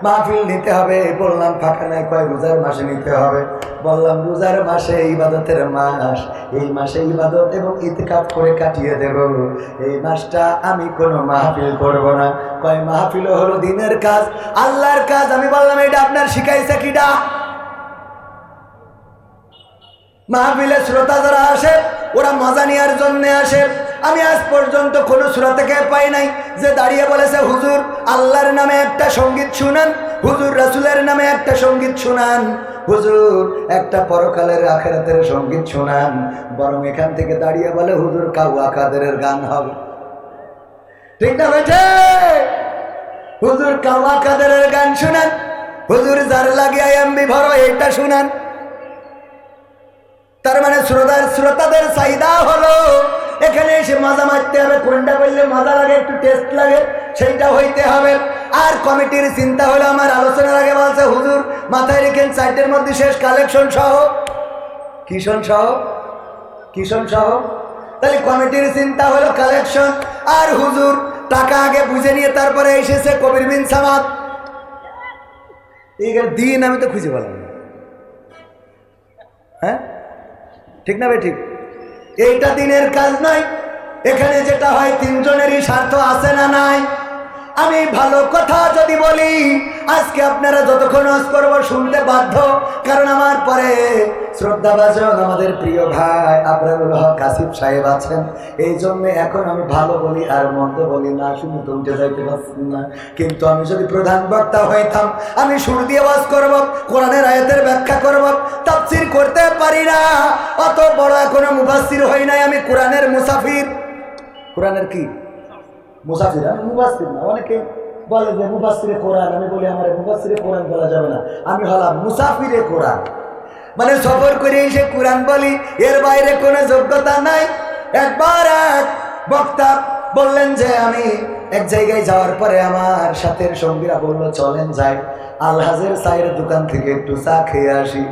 মাহফিল নিতে হবে। বললাম ফাঁকা নাই, কয় রোজার মাসে নিতে হবে। বললাম রোজার মাসে ইবাদতের মাস, এই মাসে ইবাদত এবং ইতিকাফ করে কাটিয়ে দেব, এই মাসটা আমি কোনো মাহফিল করব না। কয় মাহফিল হলো দিনের কাজ, আল্লাহর কাজ। আমি বললাম এটা আপনার শিখাইছে কিডা? মাহফিলে শ্রোতা যারা আসে ওরা মজা নেওয়ার জন্য আসে। আমি আজ পর্যন্ত কোনো শ্রোতাকে পাই নাই যে দাঁড়িয়ে বলেছে হুজুর আল্লাহর নামে একটা সঙ্গীত শুনান, হুজুর রাসূলের নামে একটা সঙ্গীত শুনান, হুজুর একটা পরকালের আখিরাতের সঙ্গীত শুনান। বরং এখান থেকে দাঁড়িয়ে বলে হুজুর কাউয়া কাদেরের গান হবে। ঠিক না বেঠে? হুজুর কাউয়া কাদেরের গান শুনান, হুজুর যার লাগিয়ে এমবি ভরো এইটা শুনান। তার মানে শ্রোতাদের চাহিদা হলো এখানে এসে মজা মারতে হবে, কোনটা বললে মজা লাগে, একটু টেস্ট লাগে, সেইটা হইতে হবে। আর কমিটির চিন্তা হলো, আমার আলোচনার আগে বলছে হুজুর মাথায় রেখেন 4টের মধ্যে শেষ কালেকশন সহ, কিষণ সহ। তাহলে কমিটির চিন্তা হলো কালেকশন, আর হুজুর টাকা আগে বুঝে নিয়ে তারপরে এসেছে কবির বিন সামাদ। এই দিন আমি তো খুঁজে পেলাম না। হ্যাঁ ঠিক না ভাই? ঠিক। এইটা দিনের কাজ নয়। এখানে যেটা হয় 3 জনেরই স্বার্থ আছে না নাই? আমি ভালো কথা যদি বলি আজকে আপনারা যতক্ষণ ওয়াজ করব শুনতে বাধ্য, কারণ আমার পরে শ্রদ্ধাভাজন আমাদের প্রিয় ভাই আবরারুল হক কাসিফ সাহেব আছেন। এই জন্য এখন আমি ভালো বলি আর মন্দ বলি না, শুনে তুলতে যাইতে পারছি না। কিন্তু আমি যদি প্রধান বক্তা হইতাম, আমি সুর দিয়ে ওয়াজ করব, কোরআনের আয়াতের ব্যাখ্যা করব, তাফসীর করতে পারি না। অত বড় এখনো মুফাসসির হই নাই, আমি কোরআনের মুসাফির। কোরআনের কি মুসাফির? আমি মুফাসসির না। অনেকে বলে যে মুফাসসিরে কোরআন, আমি বলি আমার মুফাসসিরে কোরআন বলা যাবে না, আমি হলাম মুসাফিরে কোরআন। মানে সফর করে এসে কোরআন বলি, এর বাইরে কোনো যোগ্যতা নাই। একবার এক বক্তা বললেন যে আমি এক জায়গায় যাওয়ার পরে আমার সাথের সঙ্গীরা বলল চলেন যাই আলহাজের চায়ের দোকান থেকে একটু চা খেয়ে আসি।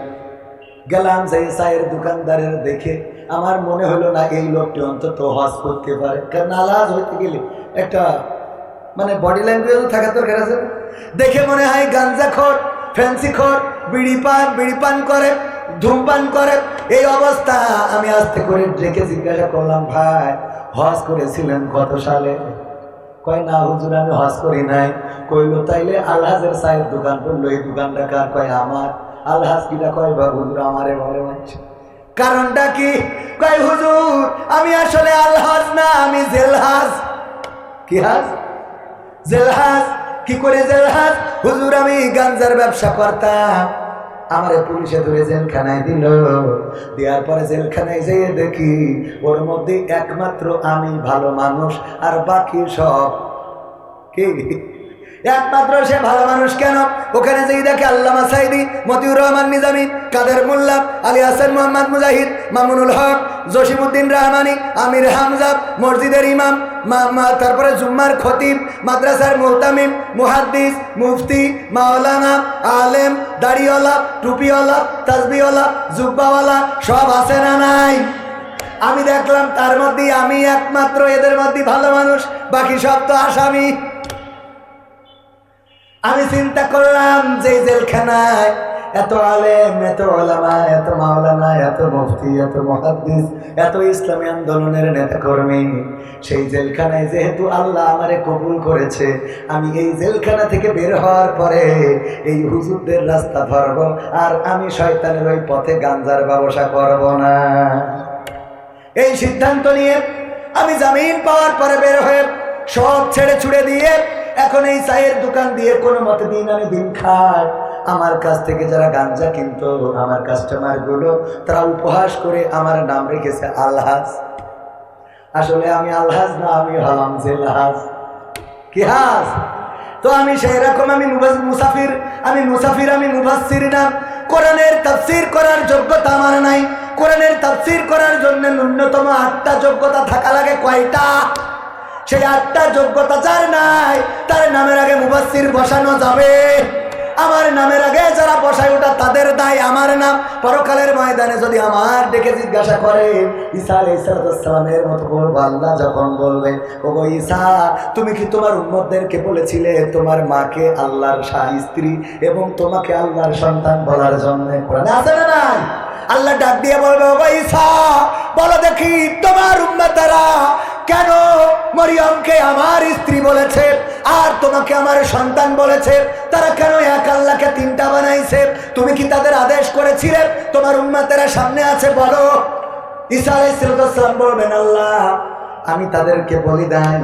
গেলাম, যে চায়ের দোকানদারের দেখে আমার মনে হলো না এই লোকটি অন্তত হজ করতে পারে, কারণ আলহাজ হইতে গেলে একটা মানে বডি ল্যাঙ্গুয়েজ থাকা দরকার আছে। দেখে মনে হয় গাঞ্জাখোর, ফ্যান্সিখোর, বিড়ি পান করে, ধূমপান করে। এই অবস্থা আমি আস্তে করে ডেকে জিজ্ঞাসা করলাম, ভাই হজ করেছিলেন কত সালে? কয় না হুজুর আমি হজ করি নাই। কইল তাইলে আলহাজের চায়ের দোকান করলো, এই দোকানটা কার? কয় আমার। আলহাজ কিটা? কয় বা হুজুর আমারে বলে মানছে। কারণটা কি? কয় হুজুর আমি আসলে আলহাজ না, আমি জেলহাজ। কি হাজ? জেলহাজ। কি করে জেলহাজ? হুজুর আমি গাঞ্জার ব্যবসা করতাম, আমারে পুলিশে ধরে জেলখানায় দিল। দেওয়ার পরে জেলখানায় যেয়ে দেখি ওর মধ্যে একমাত্র আমি ভালো মানুষ, আর বাকি সব কি? একমাত্র সে ভালো মানুষ। কেন? ওখানে যেই দেখে আল্লামা সাইদি, মতিউর রহমান নিজামী, কাদের মোল্লা, আলী হাসান মোহাম্মদ মুজাহিদ, মামুনুল হক, জসিমউদ্দিন রহমানি, আমির হামজা, মসজিদের ইমাম, তারপরে জুম্মার খতিব, মাদ্রাসার মুহতামিম, মুহাদ্দিস, মুফতি, মাওলানা, আলেম, দাড়িওয়ালা, টুপিওয়ালা, তাসবিওয়ালা, জুব্বাওয়ালা সব আছে না নাই? আমি দেখলাম তার মধ্যে আমি একমাত্র এদের মধ্যে ভালো মানুষ, বাকি সব তো আসামি। আমি চিন্তা করলাম যে জেলখানায় এত আলেম, এত ওলামা, এত মাওলানা, এত মুফতি, এত মুহাদ্দিস, এত ইসলামী আন্দোলনের নেতাকর্মী, সেই জেলখানায় যেহেতু আল্লাহ আমারে কবুল করেছে, আমি এই জেলখানা থেকে বের হওয়ার পরে এই হুজুরদের রাস্তা ধরব, আর আমি শয়তানের ওই পথে গাঞ্জার ব্যবসা করব না। এই সিদ্ধান্ত নিয়ে আমি জামিন পাওয়ার পরে বের হয়ে সব ছেড়ে ছুড়ে দিয়ে এখন এই চায়ের দোকান দিয়ে কোনো মতে দিন আমি দিন খাই। আমার কাছ থেকে যারা গাঞ্জা কিনতো আমার কাস্টমারগুলো, তারা উপহাস করে আমার নাম রেখেছে আলহাজ। আসলে আমি আলহাজ না, আমি হলাম জেলহাজ। কি হাজ? তো আমি সেই রকম, আমি মুসাফির, আমি মুফাসসির না। কোরআনের তাফসীর করার যোগ্যতা আমার নাই। কোরআনের তাফসীর করার জন্য ন্যূনতম 8টা যোগ্যতা থাকা লাগে। কয়টা? সেই 8টা যোগ্যতা যার নাই, তার নামের আগে মুফাসসির বসানো যাবে। আমার নামের আগে যারা বসায় ওটা তাদের দায়, আমার নাম। পরকালের ময়দানে যদি আমার ডেকে জিজ্ঞাসা করে, ঈসা আলাইহিস সালামের মতো বলবো, আল্লাহ যখন বলবে, ওগো ঈসা, তুমি কি তোমার উম্মতদেরকে বলেছিলে তোমার মাকে আল্লাহর স্ত্রী এবং তোমাকে আল্লাহর সন্তান বলার জন্য? কোরআনে আছে না নাই? আল্লাহ ডাক দিয়ে বলবে, ওগো ঈসা, বলো দেখি তোমার উম্মতেরা কেন মরিয়মকে আমার স্ত্রী বলেছে আর তোমাকে আমার সন্তান বলেছে? তারা কেন এক আল্লাহকে 3টা বানাইছে? তুমি কি তাদের আদেশ করেছিলে? তোমার উম্মতেরা সামনে আছে, বলো। ঈসা আলাইহিস সালাম বলবেন, আল্লাহ আমি তাদেরকে বলি দেন,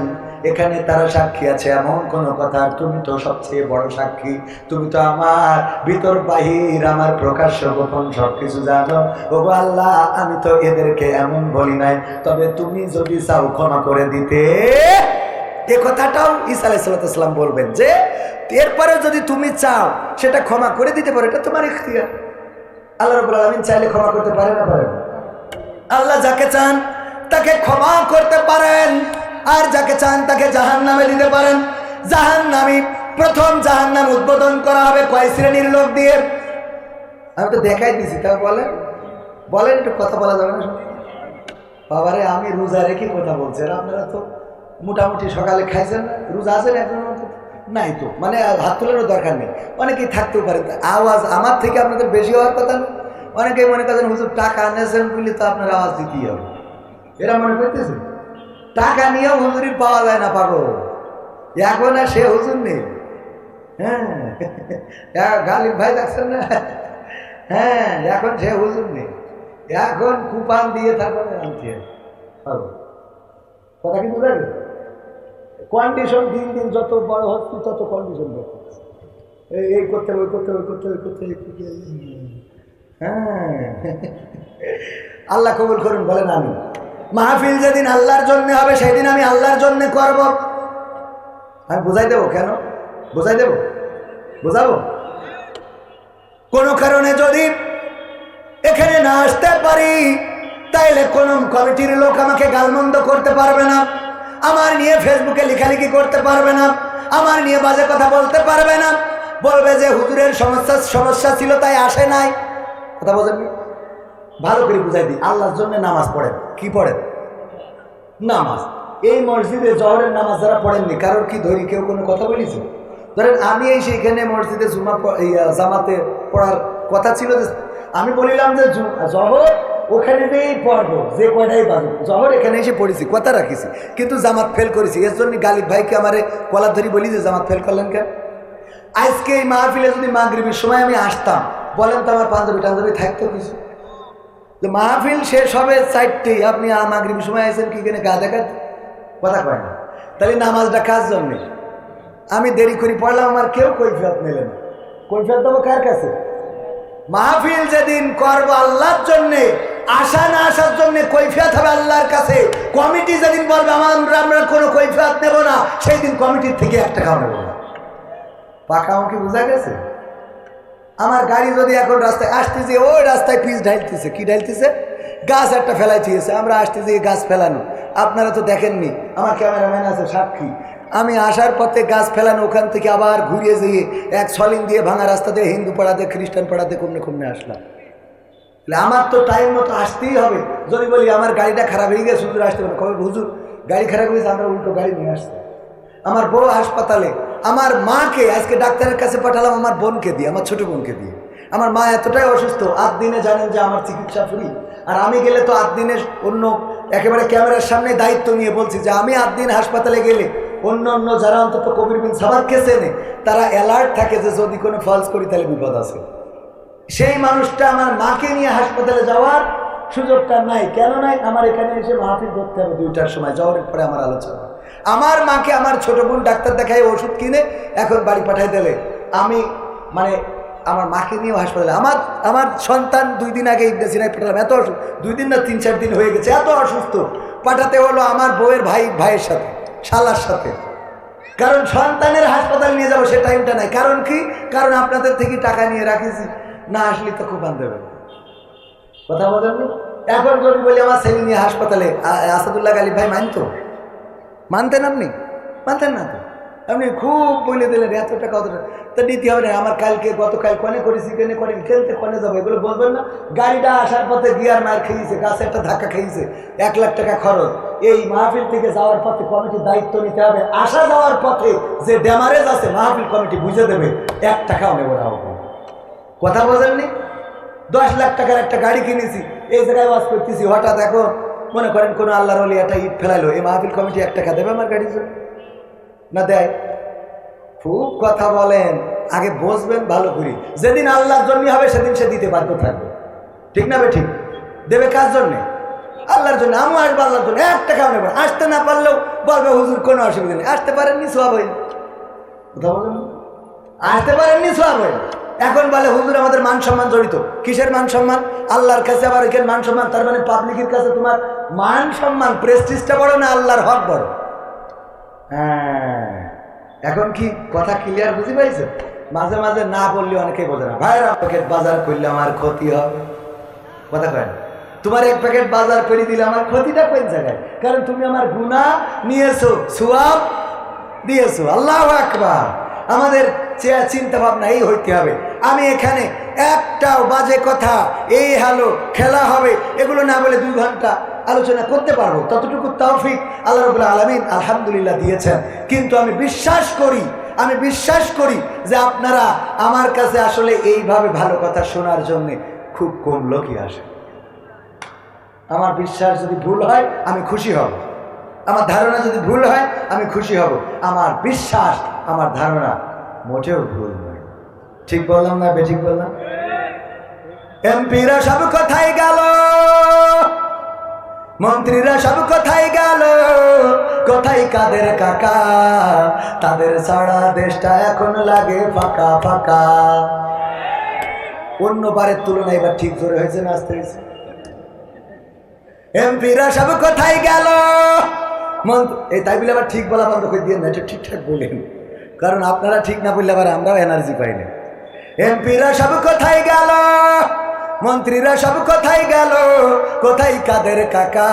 এখানে তারা সাক্ষী আছে এমন কোন কথা, তুমি তো সবচেয়ে বড় সাক্ষী, তুমি তো আমার ভিতর বাহির, আমার প্রকাশ্য গোপন সবকিছু জানো। ওগো আল্লাহ, আমি তো এদেরকে এমন বলি নাই, তবে তুমি যদি চাও ক্ষমা করে দিতে। এ কথাটাও ঈসা আলাইহিস সালাম বলবেন যে এরপরে যদি তুমি চাও সেটা ক্ষমা করে দিতে পারো, এটা তোমার ইখতিয়ার। আল্লাহ রাব্বুল আলামিন চাইলে ক্ষমা করতে পারে না পারেন? আল্লাহ যাকে চান তাকে ক্ষমা করতে পারেন, আর যাকে চান তাকে জাহান্নামে দিতে পারেন। জাহান্নামী, প্রথম জাহান্নাম উদ্বোধন করা হবে কয় শ্রেণীর লোক দিয়ে? আমি তো দেখাই দিছি, তা বলেন বলেন, একটু কথা বলা যাবে না? বাবারে, আমি রোজা রেখে কথা বলছেন, আপনারা তো মোটামুটি সকালে খাইছেন না? রোজা আছেন এখন নাই তো, মানে হাত তোলারও দরকার নেই, অনেকেই থাকতেও পারে। আওয়াজ আমার থেকে আপনাদের বেশি হওয়ার কথা না। অনেকেই মনে করেন হুজুর টাকা আনেছেন বলে তো আপনার আওয়াজ দিতেই হবে, এরা মনে করতেছে। টাকা নিয়েও হুজুরি পাওয়া যায় না, পাবো এখন আর সে হুজুর নেই। হ্যাঁ, গালিব ভাই দেখছেন না? হ্যাঁ, এখন সে হুজুর নেই, এখন কুপান দিয়ে থাকবে আনতে কথা কি বুঝাবে? কন্ডিশন দিন দিন যত বড় হচ্ছে তত কন্ডিশন করতেছে, এই করতে ওই করতে ওই করতে ওই করতে। হ্যাঁ, আল্লাহ কবুল করুন, বলেন আমি। মাহফিল যেদিন আল্লাহর জন্য হবে সেদিন আমি আল্লাহর জন্য করব। আমি বুঝাই দেবো, কেন বুঝাই দেবো? বুঝাবো। কোনো কারণে যদি এখানে না আসতে পারি তাইলে কোন কমিটির লোক আমাকে গালমন্দ করতে পারবে না, আমার নিয়ে ফেসবুকে লেখালেখি করতে পারবে না, আমার নিয়ে বাজে কথা বলতে পারবে না, বলবে যে হুজুরের সমস্যা ছিল তাই আসে নাই। কথা বলছেন? ভালো করে বুঝাই দিই। আল্লাহর জন্য নামাজ পড়েন। কি পড়েন? নামাজ। এই মসজিদে জহরের নামাজ যারা পড়েননি, কারোর কি ধরি কেউ কোনো কথা বলেছে? ধরেন আমি এই সেইখানে মসজিদে জামাতে পড়ার কথা ছিল, যে আমি বলিলাম যে জহর ওখানে দিয়েই পড়বো, যে কয়টাই বাজো জহর এখানে এসে পড়েছি, কথা রাখিছি, কিন্তু জামাত ফেল করেছি। এর জন্য গালিব ভাইকে আমারে কলার ধরি বলি যে জামাত ফেল করলেন কেন? আজকে এই মাহফিলে যদি মাগরিবের সময় আমি আসতাম, বলেন তো আমার পাঞ্জাবি টাঞ্জাবি থাকতো কিছু? মাহফিল শেষ হবে 4টেই, আপনি মাগরিবের সময় আসেন কি কেন? গা দেখার কথা কয় না। তাহলে নামাজটা কার জন্যে? আমি দেরি করে পড়লাম, আমার কেউ কৈফিয়ত মেলে না। কৈফিয়ত দেবো কার কাছে? মাহফিল যেদিন করবো আল্লাহর জন্যে, আসা না আসার জন্য কৈফিয়ত হবে আল্লাহর কাছে। কমিটি যেদিন বলবে আমরা কোনো কৈফিয়ত নেব না, সেই দিন কমিটির থেকে 1 টাকাও নেব না। পাকা আমাকে বোঝা গেছে? আমার গাড়ি যদি এখন রাস্তায় আসতেছে, ওই রাস্তায় পিচ ঢালতেছে, কি ঢালতেছে? গাছ একটা ফেলাই দিয়েছে, আমরা আসতেছি গাছ ফেলানো। আপনারা তো দেখেননি, আমার ক্যামেরাম্যান আছে সাক্ষী। আমি আসার পথে গাছ ফেলানো, ওখান থেকে আবার ঘুরিয়ে যেয়ে এক সলিং দিয়ে ভাঙা রাস্তা দিয়ে হিন্দু পাড়াতে খ্রিস্টান পাড়াতে কমনে কমনে আসলাম। আমার তো টাইম মতো আসতেই হবে। যদি বলি আমার গাড়িটা খারাপ হয়ে গেছে, হুজুর আসতে পারে, কবে হুজুর গাড়ি খারাপ হয়েছে, আমরা উল্টো গাড়ি নিয়ে আসছি। আমার বউ হাসপাতালে, আমার মাকে আজকে ডাক্তারের কাছে পাঠালাম, আমার বোনকে দিয়ে, আমার ছোট বোনকে দিয়ে। আমার মা এতটাই অসুস্থ, 8 দিনে জানেন যে আমার চিকিৎসা ফ্রি। আর আমি গেলে তো 8 দিনের অন্য একেবারে ক্যামেরার সামনে দায়িত্ব নিয়ে বলছি যে আমি 8 দিন হাসপাতালে গেলে অন্য যারা অন্তত কবির বিন সাবাদকে চেনে তারা অ্যালার্ট থাকে যে যদি কোনো ফলস করি তাহলে বিপদ আছে। সেই মানুষটা আমার মাকে নিয়ে হাসপাতালে যাওয়ার সুযোগটা নাই। কেন নাই? আমার এখানে এসে মাহফিল ধরতে হবে 2টার সময়, জহরের পরে আমার আলোচনা। আমার মাকে আমার ছোট বোন ডাক্তার দেখায় ওষুধ কিনে এখন বাড়ি পাঠাই দিলে আমি মানে আমার মাকে নিয়েও হাসপাতালে, আমার সন্তান 2 দিন আগে ইবনে পাঠালাম, এত 2 দিন না 3-4 দিন হয়ে গেছে, এত অসুস্থ, পাঠাতে হলো আমার বউয়ের ভাইয়ের সাথে, শালার সাথে। কারণ সন্তানের হাসপাতালে নিয়ে যাবো সে টাইমটা নাই। কারণ কি? কারণ আপনাদের থেকে টাকা নিয়ে রাখিছি, না আসলে তো খুব বান্ধবে কথা বলেন। এখন যদি বলি আমার ছেলে নিয়ে হাসপাতালে, আসাদুল্লাহ গালিব ভাই মানতেন? আপনি মানতেন না তো, আপনি খুব বলে দিলেন এত টাকা অত টাকা, তা নিতে হবে না। আমার গতকাল কনে করেছি, খেলতে কনে যাবো এগুলো বলবেন না। গাড়িটা আসার পথে গিয়ার মার খেয়েছে, গাছে একটা ধাক্কা খেয়েছে, 1 লাখ টাকা খরচ। এই মাহফিল থেকে যাওয়ার পথে কমিটির দায়িত্ব নিতে হবে, আসা যাওয়ার পথে যে ড্যামারেজ আছে মাহফিল কমিটি বুঝে দেবে, 1 টাকাও নেব না। কথা বোঝেননি? 10 লাখ টাকার একটা গাড়ি কিনেছি, এই জায়গায় ওয়াজ করতেছি, হঠাৎ এখন মনে করেন কোনো আল্লাহর ওলি একটা ইট ফেলাইলো, এই মাহফিল কমিটি 1 টাকা দেবে আমার গাড়ির জন্য? না দেয়। খুব কথা বলেন, আগে বসবেন ভালো করে। যেদিন আল্লাহর জন্য হবে সেদিন সে দিতে বাধ্য থাকবে, ঠিক না? ঠিক দেবে কার জন্যে? আল্লাহর জন্য। আমি আসবো আল্লাহর জন্য, 1 টাকাও নেব। আসতে না পারলেও বলবে হুজুর কোনো অসুবিধা নেই, আসতে পারেননি সওয়াব হয়। কথা বলেন, আসতে পারেননি সওয়াব হয়। এখন বলে হুজুর আমাদের মান সম্মান জড়িত। কিসের মান সম্মান? আল্লাহর কাছে আবার এখানে মান সম্মান, তার মানে পাবলিকের কাছে তোমার মান সম্মান প্রেস্টিজটা বড় না আল্লাহর হক বড়? হ্যাঁ, এখন কি কথা ক্লিয়ার বুঝে পাইছে? মাঝে মাঝে না বললে অনেকেই বোঝে না। ভাইরা, প্যাকেট বাজার করলে আমার ক্ষতি হবে, কথা কয় না। তোমার 1 প্যাকেট বাজার করে দিলে আমার ক্ষতিটা কোন জায়গায়? কারণ তুমি আমার গুনাহ নিয়েছো, সওয়াব দিয়েছো। আল্লাহু আকবার। আমাদের চিন্তা ভাবনা এই হইতে হবে। আমি এখানে একটাও বাজে কথা, এই হ্যালো খেলা হবে এগুলো না বলে 2 ঘন্টা আলোচনা করতে পারবো, ততটুকু তৌফিক আল্লাহ রাব্বুল আলামিন আলহামদুলিল্লাহ দিয়েছেন। কিন্তু আমি বিশ্বাস করি যে আপনারা আমার কাছে আসলে এইভাবে ভালো কথা শোনার জন্য খুব কম লোকই আসে। আমার বিশ্বাস যদি ভুল হয় আমি খুশি হব, আমার ধারণা যদি ভুল হয় আমি খুশি হব। আমার বিশ্বাস, আমার ধারণা মোটেও ভুল নয়। ঠিক বললাম না বেঠিক বললাম? এমপিরা সব কোথায় গেল, মন্ত্রীরা সব কোথায় গেল, কোথায় কাদের কাকা? তাদের ছাড়া দেশটা এখন লাগে ফাঁকা ফাঁকা। অন্য বারের তুলনায় এবার ঠিক জোরে হয়েছে না আসতে হয়েছে? এমপিরা সব কোথায় গেল, এই তাই বলে আবার ঠিক বলা বন্ধ করে দিয়ে না, এটা ঠিকঠাক বলেন, কারণ আপনারা ঠিক না বললে আবার আমরাও এনার্জি পাই না। এমপিরা সব কোথায় গেল, মন্ত্রীরা সব কোথায় গেল, কোথায় কাদের কাকা?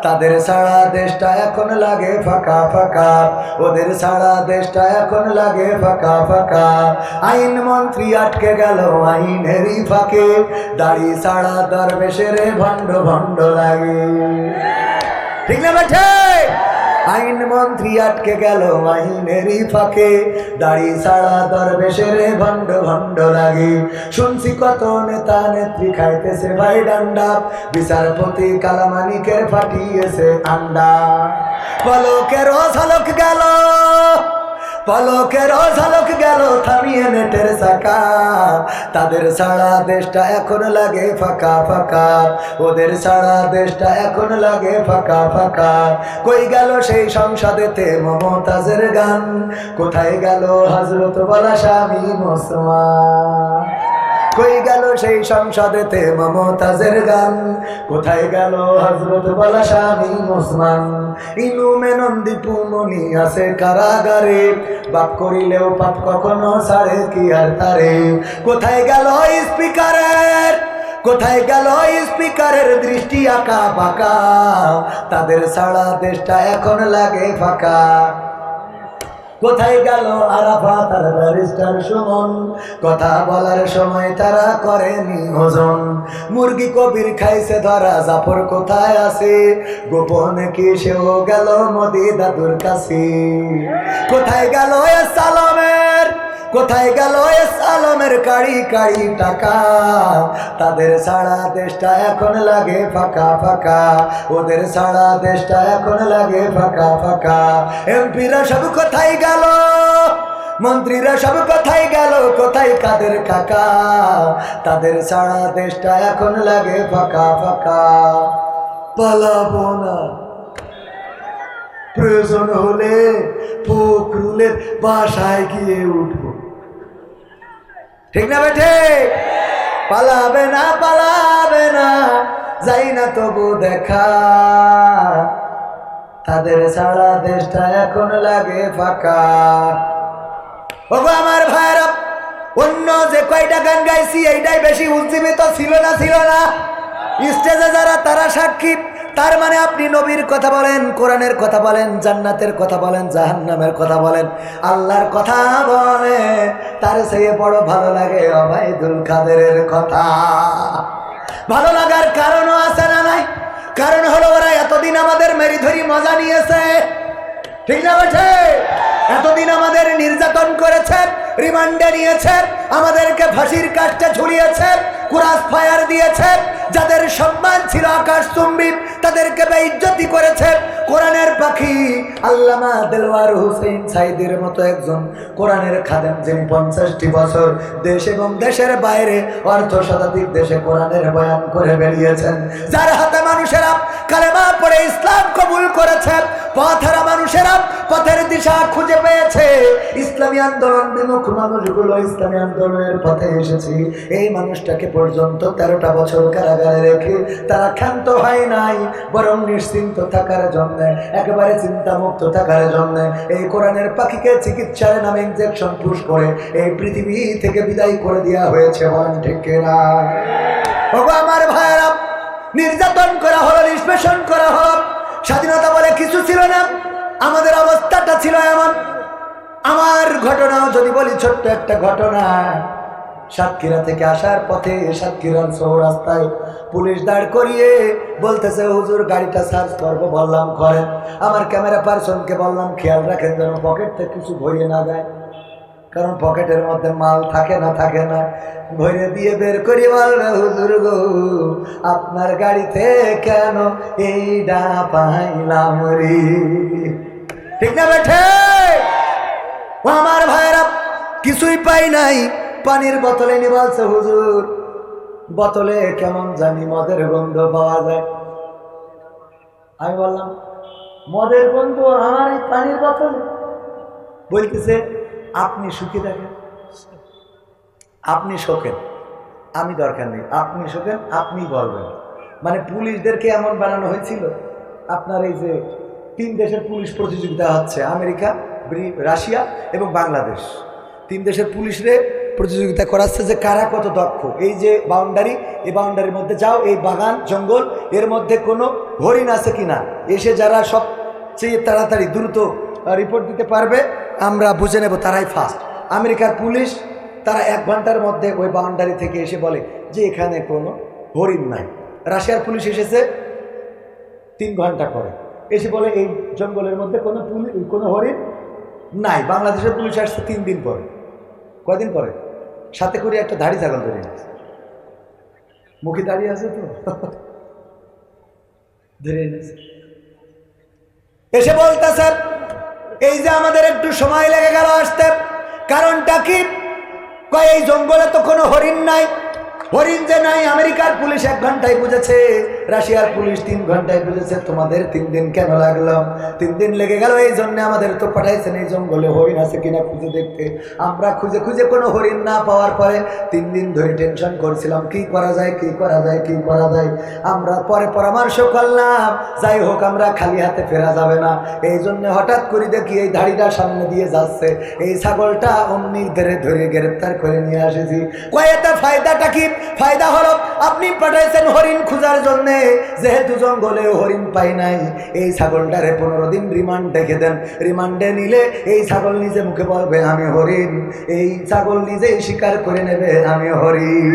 তাদের ছাড়া দেশটা এখন লাগে ফাঁকা ফাঁকা, ওদের ছাড়া দেশটা এখন লাগে ফাঁকা ফাঁকা। আইন মন্ত্রী আটকে গেল আইনেরই ফাঁকে, দাড়ি ছাড়া দরবেশের ভণ্ড ভণ্ড লাগে, ঠিক না বেঠে? আইন মন্ত্রী আটকে গেল আইনেরই ফাঁকে, দাড়ি ছাড়া দরবেশের ভণ্ড ভণ্ড লাগে। শুনছি কত নেতা নেত্রী খাইতেছে ভাই ডান্ডা, বিচারপতি কালামানিকের ফাটিয়েছে আন্ডা। পলকেরও ঝলক গেল, পলকেরও ঝলক গেল থামিয়ে নেটের চাকা। তাদের ছাড়া দেশটা এখন লাগে ফাঁকা ফাঁকা, ওদের ছাড়া দেশটা এখন লাগে ফাঁকা ফাঁকা। কই গেল সেই সংসদেতে মমতাজের গান, কোথায় গেল হযরত বলা স্বামী মুসলমান? কই গেল সেই সংসদেতে মমতাজের গান, কোথায় গেল হযরত বলা স্বামী মুসলমান? ইনু মেনন্দি পুমনি আছে কারাগারে, বাপ করিলেও পাপ কখনো ছাড়ে কি আর তারে? কোথায় গেল স্পিকারের, কোথায় গেল স্পিকারের দৃষ্টি আঁকা বাঁকা? তাদের ছাড়া দেশটা এখন লাগে ফাঁকা। কোথায় গেল আরাফাত আর ব্যারিস্টার সুমন, কথা বলার সময় তারা করেনি ওজন? মুরগি কবির খাইছে ধরা, জাফর কোথায় আছে? গোপনে কি সেও গেল মোদি দাদুর কাছে? কোথায় গেল সালামের, কোথায় গেল সালামের কাড়ি কাড়ি টাকা? তাদের ছাড়া দেশটা এখন লাগে ফাঁকা ফাঁকা, ওদের ছাড়া দেশটা এখন লাগে ফাঁকা ফাঁকা। এমপিরা সব কোথায় গেল, মন্ত্রীরা সব কোথায় গেল, কোথায় কাদের কাকা? তাদের ছাড়া দেশটা এখন লাগে ফাঁকা ফাঁকা। পালাবো না, প্রয়োজন হলে ফখরুলের বাসায় গিয়ে উঠবো। ঠিক না বেঠে? পালাবে না, যাই না তবু দেখা, তাদের ছাড়া দেশটা এখন লাগে ফাঁকা। ওগো আমার ভাইরা, অন্য যে কয়টা গান গাইছি এইটাই বেশি উজ্জীবিত ছিল না স্টেজে যারা তারা সাক্ষী। তার মানে আপনি নবীর কথা বলেন, কোরআনের কথা বলেন, জান্নাতের কথা বলেন, জাহান্নামের কথা বলেন, আল্লাহর কথা বলেন, তার চেয়ে বড় ভালো লাগে ওবায়দুল কাদেরের কথা। ভালো লাগার কারণও আছে না নাই? কারণ হলো ওরা এতদিন আমাদের মেরি ধরি মজা নিয়েছে, ঠিক না বেঠে? এতদিন আমাদের নির্যাতন করেছে, রিমান্ডে নিয়েছে, আমাদেরকে ফাঁসির কাস্টে ঝুলিয়েছে, কুরাস ফায়ার দিয়েছে, যাদের সম্মান ছিল আকাশচুম্বী তাদেরকে বেইজ্জতি করেছে। কোরআনের পাখি আল্লামা দেলওয়ার হোসেন সাইদির মতো একজন কোরআনের খাদেম, যিনি 50টি বছর দেশ এবং দেশের বাইরে অর্ধশতাধিক দেশে কোরআনের বয়ান করে বেরিয়েছেন, যার হাতে মানুষেরা কালেমা পড়ে ইসলাম কবুল করেছে, পথহারা মানুষেরা পথের দিশা খুঁজে পেয়েছে, ইসলামী আন্দোলন বিমুখ মানুষগুলো ইসলামী আন্দোলনের পথে এসেছি। এই মানুষটাকে পর্যন্ত 13টা বছর কারাগারে রেখে তারা ক্ষান্ত হয় নাই, বরং নিশ্চিন্ত থাকার জন্য, একেবারে চিন্তামুক্ত থাকার জন্য এই কোরআনের পাখিকে চিকিৎসার নামে ইনজেকশন পুশ করে এই পৃথিবী থেকে বিদায় করে দেওয়া হয়েছে। বলেন ঠিক না? ওগো আমার ভাইয়েরা, নির্যাতন করা হলো, নিষ্পেষণ করা হলো, স্বাধীনতা বলে কিছু ছিল না। আমাদের অবস্থাটা ছিল এমন। আমার ঘটনাও যদি বলি, ছোট্ট একটা ঘটনা। সাতক্ষীরা থেকে আসার পথে সাতক্ষীরার চৌরাস্তায় পুলিশ দাঁড় করিয়ে বলতেছে, হুজুর গাড়িটা সার্চ করবো। বললাম করেন। আমার ক্যামেরা পার্সনকে বললাম খেয়াল রাখেন যেন পকেট থেকে কিছু ভরিয়ে না দেয়, কারণ পকেটের মধ্যে মাল থাকে না ভরে দিয়ে বের করে বলবে, হুজুর গো আপনার গাড়িতে কেন এইটা পাইলাম রে। ঠিক না বেঠে? ও আমার ভাইরা, কিছুই পাই নাই। পানির বোতলে নিয়ে বলছে, হুজুর বোতলে কেমন জানি মদের গন্ধ পাওয়া যায়। আমি বললাম, মদের গন্ধ আমার এই পানির বোতলে? বলতেছে, আপনি সুখী দেখেন, আপনি শোকেন, আমি দরকার নেই, আপনি শোকেন, আপনি বলবেন। মানে পুলিশদেরকে এমন বানানো হয়েছিল, আপনার এই যে 3 দেশের পুলিশ প্রতিযোগিতা হচ্ছে, আমেরিকা, রাশিয়া এবং বাংলাদেশ, 3 দেশের পুলিশরে প্রতিযোগিতা করাচ্ছে যে কারা কত দক্ষ। এই যে বাউন্ডারি, এই বাউন্ডারির মধ্যে যাও, এই বাগান জঙ্গল, এর মধ্যে কোনো হরিণ আছে কিনা, এসে যারা সবচেয়ে তাড়াতাড়ি দ্রুত রিপোর্ট দিতে পারবে আমরা বুঝে নেব তারাই ফার্স্ট। আমেরিকার পুলিশ তারা 1 ঘন্টার মধ্যে ওই বাউন্ডারি থেকে এসে বলে যে এখানে কোনো হরিণ নাই। রাশিয়ার পুলিশ এসেছে 3 ঘন্টা পরে, এসে বলে এই জঙ্গলের মধ্যে কোনো হরিণ নাই। বাংলাদেশের পুলিশ আসছে 3 দিন পরে। কয়দিন পরে? সাথে করে একটা ধাড়ি ছাগল ধরে এনেছে, মুখে দাঁড়িয়ে আছে তো, ধরে এনেছে। এসে বলতেছে, এই যে আমাদের একটু সময় লেগে গেল আসতে, কারণটা কি? কয় এই জঙ্গলে তো কোনো হরিণ নাই। হরিণ যে নাই আমেরিকার পুলিশ 1 ঘন্টায় বুঝেছে, রাশিয়ার পুলিশ 3 ঘন্টায় বুঝেছে। তোমাদের 3 দিন কেন লাগলো? 3 দিন লেগে গেল এই জন্য আমাদের তো পাঠাইছেন এই জঙ্গলে হরিণ আছে কিনা খুঁজে দেখতে। আমরা খুঁজে খুঁজে কোনো হরিণ না পাওয়ার পরে 3 দিন ধরে টেনশন করছিলাম, কি করা যায়। আমরা পরে পরামর্শ করলাম, যাই হোক আমরা খালি হাতে ফেরা যাবে না। এই জন্য হঠাৎ করে দেখি এই ধাড়িটা সামনে দিয়ে যাচ্ছে, এই ছাগলটা অমনি ধরে গ্রেপ্তার করে নিয়ে আসেছি। কয়েকটা ফায়দাটা কি? ফায়দা হলো আপনি পাঠাইছেন হরিণ খোঁজার জন্য, যেহেতু জঙ্গলে হরিণ পাই নাই, এই ছাগলটারে 15 দিন রিমান্ড রেখে দেন। রিমান্ডে নিলে এই ছাগল নিজে মুখে বলবে আমি হরিণ, এই ছাগল নিজেই স্বীকার করে নেবে আমি হরিণ।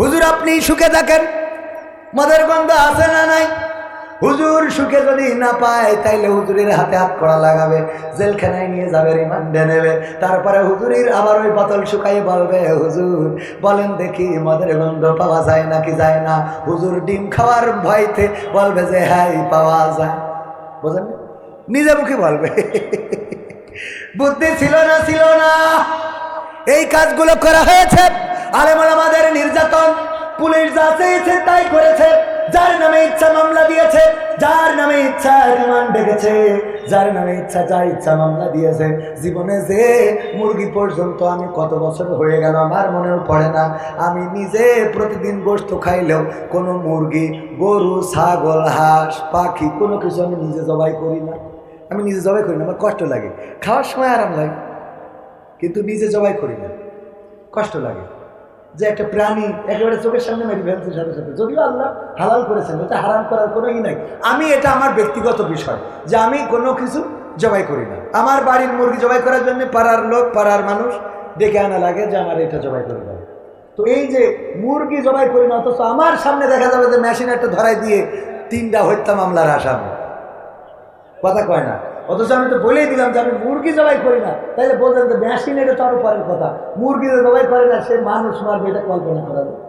হুজুর আপনি সুখে থাকেন, মদের গন্ধ আছে না নাই? হুজুর সুখে যদি না পায় তাইলে হুজুরের হাতে হাত করা লাগাবে, জেলখানায় নিয়ে যাবে, রিমান্ডে নেবে। তারপরে হুজুরের আবার ওই বোতল শুকাই বলবে, হুজুর বলেন দেখি মদের গন্ধ পাওয়া যায় নাকি যায় না? হুজুর ডিম খাওয়ার ভয়তে বলবে যে হ্যাঁ পাওয়া যায়। বুঝলেন? নিজে মুখে বলবে। বুদ্ধি ছিল না। এই কাজগুলো করা হয়েছে। আলেম ওলামাদের নির্যাতন, পুলিশ যা চেয়েছে তাই করেছে। যার নামে ইচ্ছা মামলা দিয়েছে, যার নামে ইচ্ছা রিমান্ড ডেকেছে, যার নামে ইচ্ছা যা ইচ্ছা মামলা দিয়েছে। জীবনে যে মুরগি পর্যন্ত আমি কত বছর হয়ে গেল আমার মনেও পড়ে না, আমি নিজে প্রতিদিন গোশত খাইলেও কোনো মুরগি, গরু, ছাগল, হাঁস, পাখি কোনো কিছু আমি নিজে জবাই করি না। আমি নিজে জবাই করি না, আমার কষ্ট লাগে। খাওয়ার সময় আরাম লাগে, কিন্তু নিজে জবাই করি না, কষ্ট লাগে। যে একটা প্রাণী একেবারে চোখের সামনে মেরে ফেলছে সাথে সাথে, যদিও আল্লাহ হালাল করেছেন, এটা হারাম করার কোনো ই নাই। আমি এটা আমার ব্যক্তিগত বিষয় যে আমি কোনো কিছু জবাই করি না। আমার বাড়ির মুরগি জবাই করার জন্য পাড়ার লোক, পাড়ার মানুষ ডেকে আনা লাগে যে আমার এটা জবাই করে দেয়। তো এই যে মুরগি জবাই করি না, অথচ আমার সামনে দেখা যাবে যে মেশিন একটা ধরাই দিয়ে 3টা হত্যা মামলার আসামি, কথা কয় না। অথচ আমি তো বলেই দিলাম যে আমি মুরগি জবাই করি না, তাইলে বলতেন যে মেশিন এটা তো আরো পরের কথা, মুরগি জবাই করে না সে মানুষ মারবে, এটা কল্পনা করা যায়।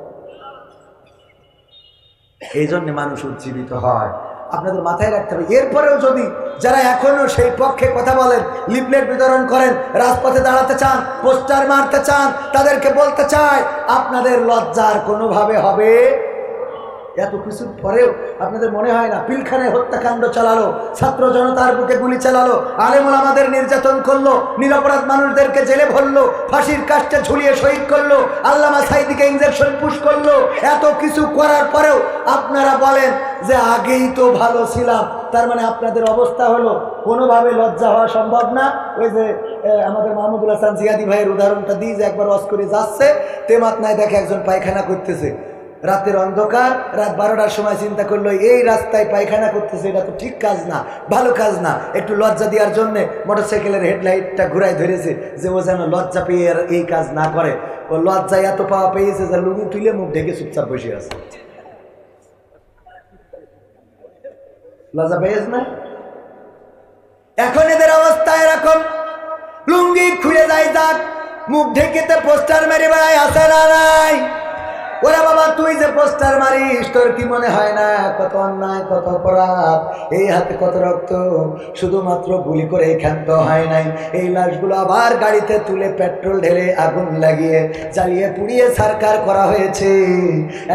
এই জন্য মানুষ উজ্জীবিত হয়, আপনাদের মাথায় রাখতে হবে। এরপরেও যদি যারা এখনো সেই পক্ষে কথা বলেন, লিফলেট বিতরণ করেন, রাজপথে দাঁড়াতে চান, পোস্টার মারতে চান, তাদেরকে বলতে চাই আপনাদের লজ্জার কোনোভাবে হবে। এত কিছুর পরেও আপনাদের মনে হয় না পিলখানায় হত্যাকাণ্ড চালালো, ছাত্র জনতার বুকে গুলি চালালো, আলেম ওলামাদের নির্যাতন করলো, নিরপরাধ মানুষদেরকে জেলে ভরলো, ফাঁসির কাস্টে ঝুলিয়ে শহীদ করলো, আল্লামা সাঈদীকে ইনজেকশন পুশ করলো। এত কিছু করার পরেও আপনারা বলেন যে আগেই তো ভালো ছিলাম। তার মানে আপনাদের অবস্থা হলো কোনোভাবে লজ্জা হওয়া সম্ভব না। ওই যে আমাদের মাহমুদুল হাসান জিয়াদি ভাইয়ের উদাহরণটা দিই, যে একবার ওয়াজ করে যাচ্ছে, তেমাতনায় দেখে একজন পায়খানা করতেছে, রাতের অন্ধকার, রাত 12টার সময় চিন্তা করলো এই রাস্তায় পায়খানা করতেছে, এটা তো ঠিক কাজ না, ভালো কাজ না। একটু লজ্জা দেওয়ার জন্য মোটরসাইকেলের হেডলাইটটা ঘুরাই ধরেছে যে ও যেন লজ্জা পেয়ে আর এই কাজ না করে। ও লজ্জায় এত পাওয়া পেয়েছে যে লুঙ্গি তুলে মুখ ঢেকে চুপচাপ বসে আছে। লজ্জা পেয়েছে না? এখন এদের অবস্থা এরকম, লুঙ্গি খুলে যায়, যাক মুখ ঢেকেতে পোস্টার মেরে বেড়ায়, আসে না নাই? ওরা বাবা তুই যে পোস্টার মারিস, তোর কি মনে হয় না কত অন্যায়, কত অপরাধ, এই হাতে কত রক্ত, শুধুমাত্র গুলি করে ক্ষান্ত হয় নাই, এই লাশগুলো আবার গাড়িতে তুলে পেট্রোল ঢেলে আগুন লাগিয়ে জ্বালিয়ে পুড়িয়ে সরকার করা হয়েছে।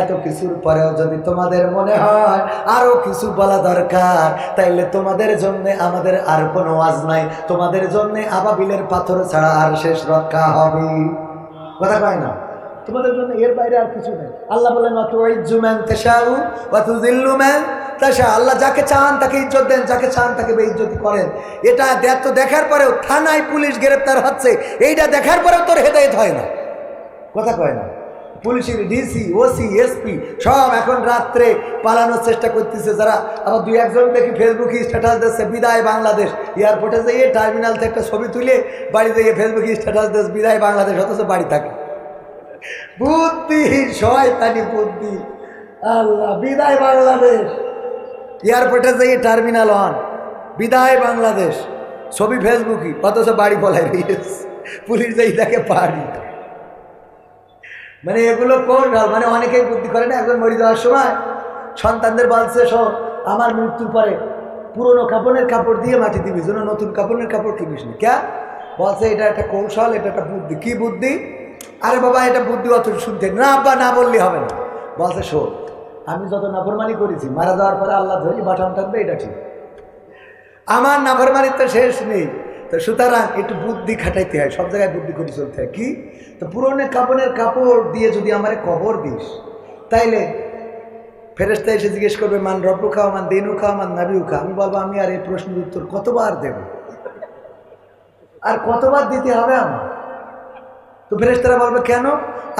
এত কিছুর পরেও যদি তোমাদের মনে হয় আরো কিছু বলা দরকার, তাইলে তোমাদের জন্য আমাদের আর কোনো ওয়াজ নাই, তোমাদের জন্য আবাবিলের পাথর ছাড়া আর শেষ রক্ষা হবে। কথা কয় না? তোমাদের জন্য এর বাইরে আর কিছু নেই। আল্লাহ বলেন আল্লাহ যাকে চান তাকে ইজ্জত দেন, যাকে চান তাকে বেইজ্জতি করেন। এটা দেখার পরেও থানায় পুলিশ গ্রেপ্তার হচ্ছে, এইটা দেখার পরেও তোর হেদায়েত হয় না। কথা কয় না? পুলিশের ডিসি, ওসি, এসপি সব এখন রাত্রে পালানোর চেষ্টা করতেছে। যারা আবার 2-1 দেখি ফেসবুকে স্ট্যাটাস দিচ্ছে বিদায় বাংলাদেশ, এয়ারপোর্টে যেয়ে টার্মিনাল থেকে একটা ছবি তুলে বাড়ি যেয়ে ফেসবুকে স্ট্যাটাস দিচ্ছে বিদায় বাংলাদেশ, অথচ বাড়ি থাকে। বুদ্ধি, শয়তানি বুদ্ধি। আল্লাহ, বিদায় বাংলাদেশ, এয়ারপোর্টে যেয়ে টার্মিনাল 1 বিদায় বাংলাদেশ, ছবি ফেসবুকে, অথচ বাড়ি বলাই রয়েছে। পুলিশ যেই তাকে পারি, মানে এগুলো কোন মানে অনেকেই বুদ্ধি করে না। একজন মরে যাওয়ার সময় সন্তানদের বলছে শোন, আমার মৃত্যুর পরে পুরনো কাপড়ের কাপড় দিয়ে মাটি দিবি, যেন নতুন কাপড়ের কাপড় কিনিস না। কে বলছে? এটা একটা কৌশল, এটা একটা বুদ্ধি। কি বুদ্ধি? আরে বাবা এটা বুদ্ধি অত শুনতে না, আব্বা না বললে হবে না। বলছে শোন, আমি যত নাফরমানি করেছি মারা যাওয়ার পরে আল্লাহ ধরি বাটাম থাকবে, এটা ঠিক। আমার নাফরমানির তো শেষ নেই, তো সুতরাং একটু বুদ্ধি খাটাইতে হয়, সব জায়গায় বুদ্ধি করে চলতে হয়। কি? তো পুরনো কাপড়ের কাপড় দিয়ে যদি আমার কবর দিস, তাইলে ফেরেশতা এসে জিজ্ঞেস করবে মান রব্বুকা মান দিনুকা মান নাবিউকা। আমি বলবো আমি আর এই প্রশ্নের উত্তর কতবার দেব, আর কতবার দিতে হবে আমার? তো ফেরেশতারা বলবে কেন?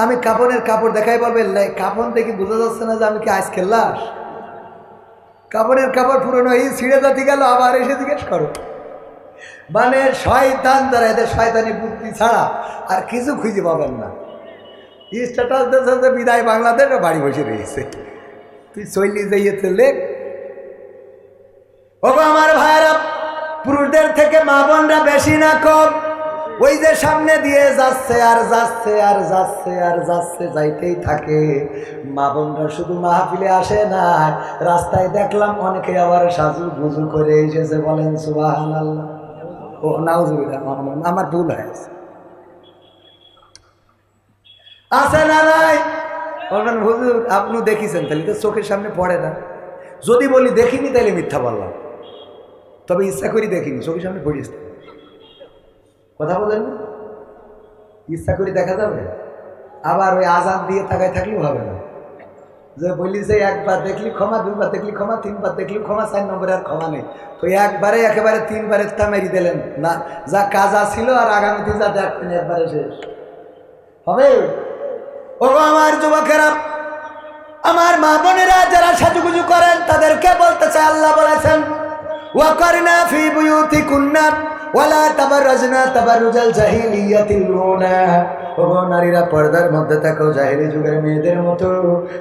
আমি কাপড়ের কাপড় দেখাই, বলবে কাপড় দেখি বোঝা যাচ্ছে না যে আমি কি আজকের লাশ? কাপড়ের কাপড় পুরনো এই ছিঁড়ে যাতে গেল, আবার এসে জিজ্ঞেস করো। মানে শয়তান দ্বারা, এদের শয়তানি বুদ্ধি ছাড়া আর কিছু খুঁজে পাবেন না। স্ট্যাটাস দিয়েছে বিদায় বাংলাদেশ, বাড়ি বসে রয়েছে। তুই চলি যাইয়েছে লেখ। ও আমার ভাইরা, পুরুষদের থেকে মা বোনরা বেশি না কম? ওই যে সামনে দিয়ে যাচ্ছে আর যাচ্ছে আর যাচ্ছে আর যাচ্ছে, যাইতেই থাকে। মা বোনরা শুধু মাহফিলে আসে না, রাস্তায় দেখলাম অনেকে আবার সাজু গুজু করে এসেছে। বলেন সুবহানাল্লাহ। ও নাউজুবিল্লাহ, আমার ভুল হয়েছে। আছে না নাই? বলবেন হুজুর আপনি দেখিছেন, তাহলে তো চোখের সামনে পড়ে না। যদি বলি দেখিনি তাহলে মিথ্যা বললাম, তবে ইচ্ছা করি দেখিনি, চোখের সামনে পড়িস। কথা বলেন না, ইচ্ছা করি দেখা যাবে? আবার ওই আজাদ দিয়ে তাকায় থাকলেও হবে না, যে বলি যে একবার দেখলি ক্ষমা, দুইবার দেখলি ক্ষমা, তিনবার দেখলি ক্ষমা, 4 নম্বরে আর ক্ষমা নেই। তো একবারে একেবারে 3বারে মেরি দিলেন না, যা কাজ ছিল আর আগামীতে যা দেখবেন একবারে শেষ হবে। ও আমার যুবকেরা, আমার মা বোনেরা যারা সাজুগুজু করেন তাদেরকে বলতে চাই, আল্লাহ বলেছেন ওয়াকারনা ফি বুয়ুতিকুন্না ওয়ালা তাবাররাজনা তাবাররুজাল জাহিলিয়াতিল উলা। ও নারীরা পর্দার মধ্যে থাকো, জাহিলি যুগের মেয়েদের মতো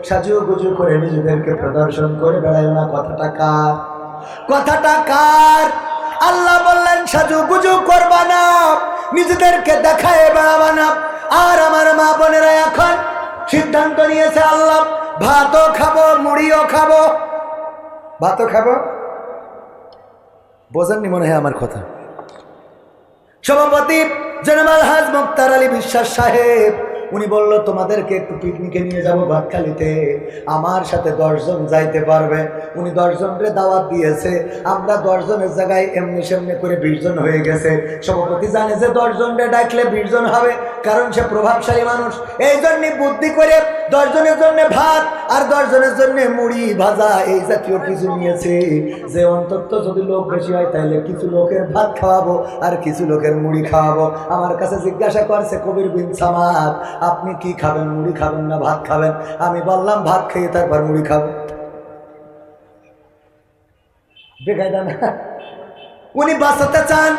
সাজুগুজু করে নিজেদেরকে প্রদর্শন করে বেড়ায় না। কথাটা কার? কথাটা কার? আল্লাহ বললেন সাজুগুজু করবা না, নিজেদেরকে দেখায় বেড়াবা না। আর আমার মা বোনেরা এখন সিদ্ধান্ত নিয়েছে আল্লাহ ভাতও খাবো মুড়িও খাবো। ভাতও খাবো, বোঝেননি মনে হয় আমার কথা। সভাপতি জনাব আলহাজ মুক্তার আলী বিশ্বাস সাহেব উনি বলল তোমাদেরকে একটু পিকনিকে নিয়ে যাবো ভাতখালিতে, আমার সাথে 10 জন যাইতে পারবে। উনি 10 জনকে দাওয়াত দিয়েছে, আমরা 10 জনের জায়গায় এমনি সেমনি করে 20 জন হয়ে গেছে। সভাপতি জানে যে 10 জনকে ডাকলে 20 জন হবে, কারণ সে প্রভাবশালী মানুষ। এই জন্যই বুদ্ধি করে 10 জনের জন্য ভাত আর 10 জনের জন্য মুড়ি ভাজা এই জাতীয় কিছু নিয়েছে, যে অন্তত যদি লোক বেশি হয় তাহলে কিছু লোকের ভাত খাওয়াবো আর কিছু লোকের মুড়ি খাওয়াবো। আমার কাছে জিজ্ঞাসা করছে কবির বিন সামাদ, আপনি কি খাবেন, মুড়ি খাবেন না ভাত খাবেন? আমি বললাম ভাত খেয়ে তারপর মুড়ি খাবো। বেকায়দা না? উনি বাঁচাতে চান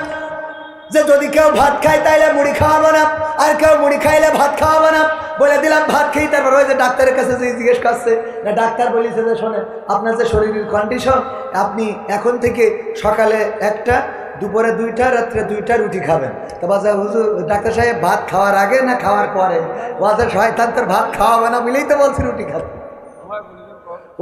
যে যদি কেউ ভাত খায় তাইলে মুড়ি খাওয়াবো না, আর কেউ মুড়ি খাইলে ভাত খাওয়াবো না। বলে দিলাম ভাত খেয়ে তারপর ওই যে ডাক্তারের কাছে যে জিজ্ঞেস করছে না, ডাক্তার বলেছে যে শোনেন আপনার যে শরীরের কন্ডিশন, আপনি এখন থেকে সকালে 1টা, দুপুরে 2টা, রাত্রে 2টা রুটি খাবেন। তো বাজা হুজুর ডাক্তার সাহেব ভাত খাওয়ার আগে না খাওয়ার পরে? বাজা শয়তান তোর ভাত খাওয়াবে না বলেই তো বলছি রুটি খাবে।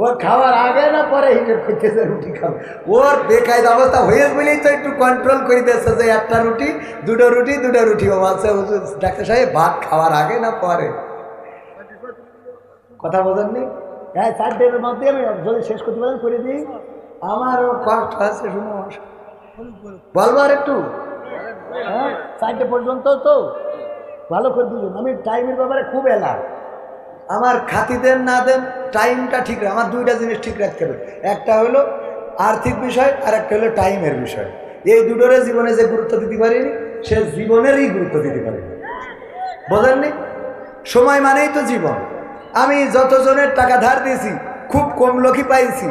ওর খাওয়ার আগে না পরে হিসেব করতেছে রুটি খাবে। ওর বেকায়দা অবস্থা হয়ে বলেই তো একটু কন্ট্রোল করে দিচ্ছে যে 1টা রুটি 2টো রুটি 2টো রুটি। ও বলছে হুজুর ডাক্তার সাহেব ভাত খাওয়ার আগে না পরে? কথা বোঝেননি? হ্যাঁ 4টের মধ্যে আমি যদি শেষ করতে পারেন করে দিই। আমারও কষ্ট আছে, শুনো বলবো আর একটু। হ্যাঁ 4টে পর্যন্ত তো ভালো করে দিবেন। আমি টাইমের ব্যাপারে খুব এলাম, আমার খাতি দেন না দেন টাইমটা ঠিক রাখ। আমার 2টা জিনিস ঠিক রাখতে হবে, একটা হলো আর্থিক বিষয় আর একটা হলো টাইমের বিষয়। এই দুটোরে জীবনে যে গুরুত্ব দিতে পারিনি সে জীবনেরই গুরুত্ব দিতে পারিনি। বোঝেননি? সময় মানেই তো জীবন। আমি যতজনের টাকা ধার দিয়েছি খুব কম লোকই পাইছি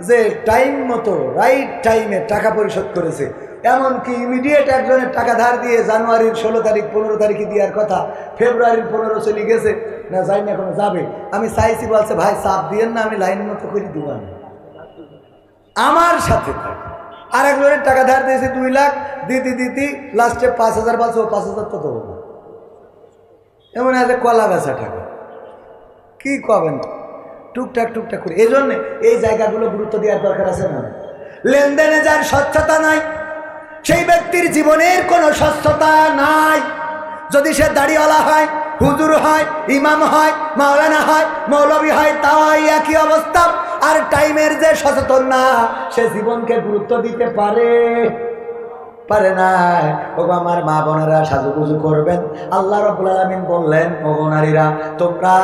যে টাইম মতো রাইট টাইমে টাকা পরিশোধ করেছে। এমনকি ইমিডিয়েট একজনের টাকা ধার দিয়ে জানুয়ারির 16 তারিখ 15 তারিখে দেওয়ার কথা, ফেব্রুয়ারির 15 চলে গেছে, না যাই না এখনো যাবে। আমি চাইছি, বলছে ভাই চাপ দিয়েন না, আমি লাইন মতো করে দিব। আমার সাথে আর একজনের টাকা ধার দিয়েছে 2 লাখ, দিতে লাস্টে 5,000 বলছে, ও 5,000 তো দেবো না। এমন আছে কলা বেচা টাকা, কি করবেন টুকটাক টুকটাক করে। এই জন্যে এই জায়গাগুলো গুরুত্ব দেওয়ার দরকার আছে না? লেনদেনে যার স্বচ্ছতা নাই সেই ব্যক্তির জীবনের কোনো স্বচ্ছতা নাই। যদি সে দাড়িওয়ালা হয়, হুজুর হয়, ইমাম হয়, মাওলানা হয়, মৌলবী হয়, তাও একই অবস্থা। আর টাইমের যে সচেতন না সে জীবনকে গুরুত্ব দিতে পারে না। ওগো আমার মা বোনেরা সাজুগুজু করবেন। আল্লাহ রাব্বুল আলামিন বললেন ওগো নারীরা তোমরা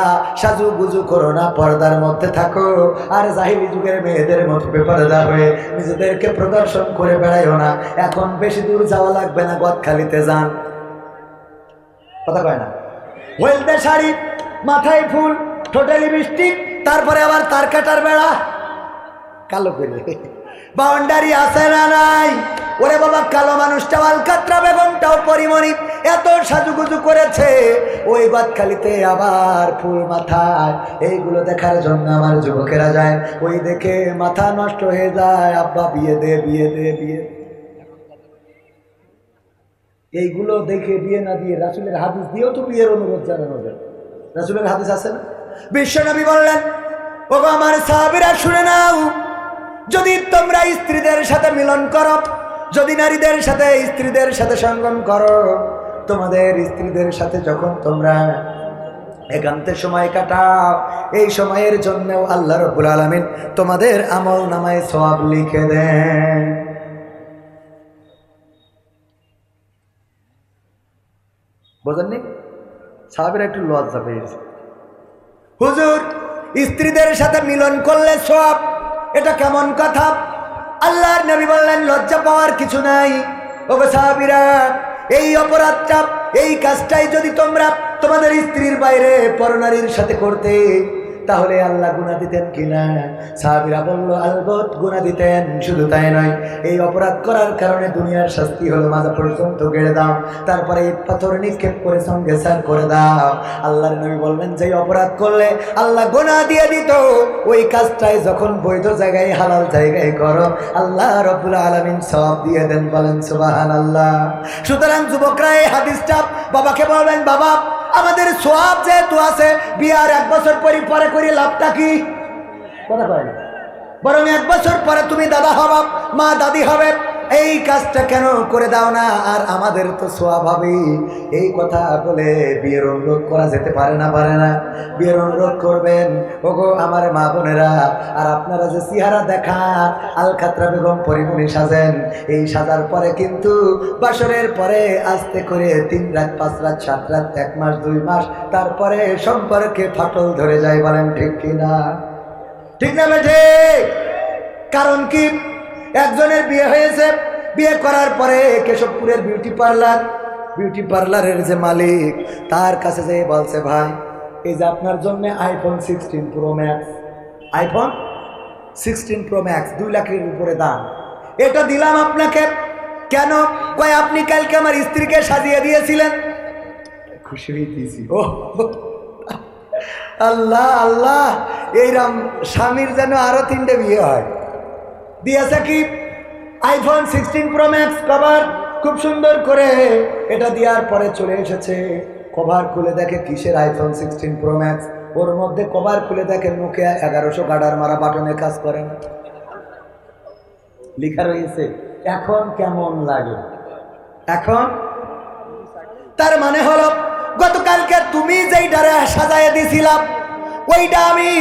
সাজুগুজু করো না, পর্দার মধ্যে থাকো। আর জাহিলি যুগের মেয়েদের মতো বেপরদা হয়ে নিজেদেরকে প্রদর্শন করে বেড়াইও না। এখন বেশি দূর যাওয়া লাগবে না, গদখালিতে যান। কথা কয় না? ওয়েলদে শাড়ি, মাথায় ফুল, ঠোঁটে লিপস্টিক, তারপরে আবার তার কাটার বেড়া কালো করে বাউন্ডারি আছে না নাই? ওরে বাবা কালো মানুষটা আলকাতরা বেগমটাও পরিমণি এত সাজুগুজু করেছে ওই গদখালিতে, আবার ফুল মাথায়। এইগুলো দেখার জন্য আমার যুবকেরা যায়, ওই দেখে মাথা নষ্ট হয়ে যায়। আব্বা বিয়ে দে, বিয়ে দে, বিয়ে। এইগুলো দেখে বিয়ে না দিয়ে রাসূলের হাদিস দিয়েও তো বিয়ের অনুরোধ জানানো যায়। রাসূলের হাদিস আছে না? বিশ্বনবী বললেন ওগো আমার সাহাবীরা শুনে নাও, যদি তোমরা স্ত্রীদের সাথে মিলন করো, যদি নারীদের সাথে স্ত্রীদের সাথে সঙ্গম করো, তোমাদের স্ত্রীদের সাথে যখন তোমরা একান্তে সময় কাটাও। এই সময়ের জন্যও আল্লাহ রাব্বুল আলামিন তোমাদের আমল নামায় সওয়াব লিখে দেন। বুঝেননি? সাহাবীরা একটু লজ্জা পেয়েছে, হুজুর স্ত্রীদের সাথে মিলন করলে সওয়াব, এটা কেমন কথা? আল্লাহর নবী বললেন লজ্জা পাওয়ার কিছু নাই। ওগো সাহাবীরা, এই অপরাধটা, এই কাজটাই যদি তোমরা তোমাদের স্ত্রীর বাইরে পরনারীর সাথে করতে, তাহলে আল্লাহ গুনাহ দিতেন কিনা? সাহাবীরা বলল আলবত গুনাহ দিতেন। শুধু তাই নয়, এই অপরাধ করার কারণে দুনিয়ার শাস্তি হলো মাজা পর্যন্ত গেড়ে দাও, তারপরে এই পাথর নিক্ষেপ করে সঙ্গে সার করে দাও। আল্লাহর নবী বললেন যে অপরাধ করলে আল্লাহ গুনাহ দিয়ে দিত, ওই কাজটাই যখন বৈধ জায়গায় হালাল জায়গায় করো, আল্লাহ রাব্বুল আলামিন সওয়াব দিয়ে দেন। বলেন সুবহানাল্লাহ। সুতরাং যুবকরা এই হাদিসটা বাবাকে বলবেন, বাবা আমাদের সওয়াব যেহেতু আছে, বিয়ার 1 বছর পরে করে লাভটা কি? কথা কয় না, বরং 1 বছর পরে তুমি দাদা হবা, মা দাদি হবে, এই কাজটা কেন করে দাও না? আর আমাদের তো সওয়াব হবে। এই কথা বলে বিয়ের অনুরোধ করা যেতে পারে না? পারে না? বিয়ের অনুরোধ করবেন। ওগো আমার মা বোনেরা, আর আপনারা যে চেহারা দেখান, আলখাতরা বেগম পরিমণি সাজেন, এই সাজার পরে কিন্তু বাসরের পরে আস্তে করে 3 রাত 5 রাত 7 রাত 1 মাস 2 মাস, তারপরে সম্পর্কে ফাটল ধরে যায়। বলেন ঠিক কিনা? ঠিক না বেঠে? কারণ কি? একজনের বিয়ে হয়েছে, বিয়ে করার পরে কেশবপুরের বিউটি পার্লারের যে মালিক, তার কাছে যেয়ে বলছে, ভাই এই যে আপনার জন্য iPhone 16 pro max, iPhone 16 pro max 2 লাখের উপরে দাম, এটা দিলাম আপনাকে। কেন? কয় আপনি কালকে আমার স্ত্রীকে সাজিয়ে দিয়েছিলেন। খুশি হইতেছি। ও আল্লাহ আল্লাহ, এইরকম স্বামীর যেন আরো 3টে বিয়ে হয়। দিয়েছে কি? আইফোন 16 প্রো ম্যাক্স কভার, খুব সুন্দর করে এটা দেওয়ার পরে চলে এসেছে, কভার খুলে দেখে কিসের আইফোন 16 প্রো ম্যাক্স, ওর মধ্যে কভার খুলে দেখে নোকিয়া 1100 গাডার মারা বাটনে কাজ করে না, লেখা রয়েছে। এখন কেমন লাগে? এখন তার মানে হলো গতকালকে তুমি যেইটারে সাজায় দিছিলাম, ওইটা আমি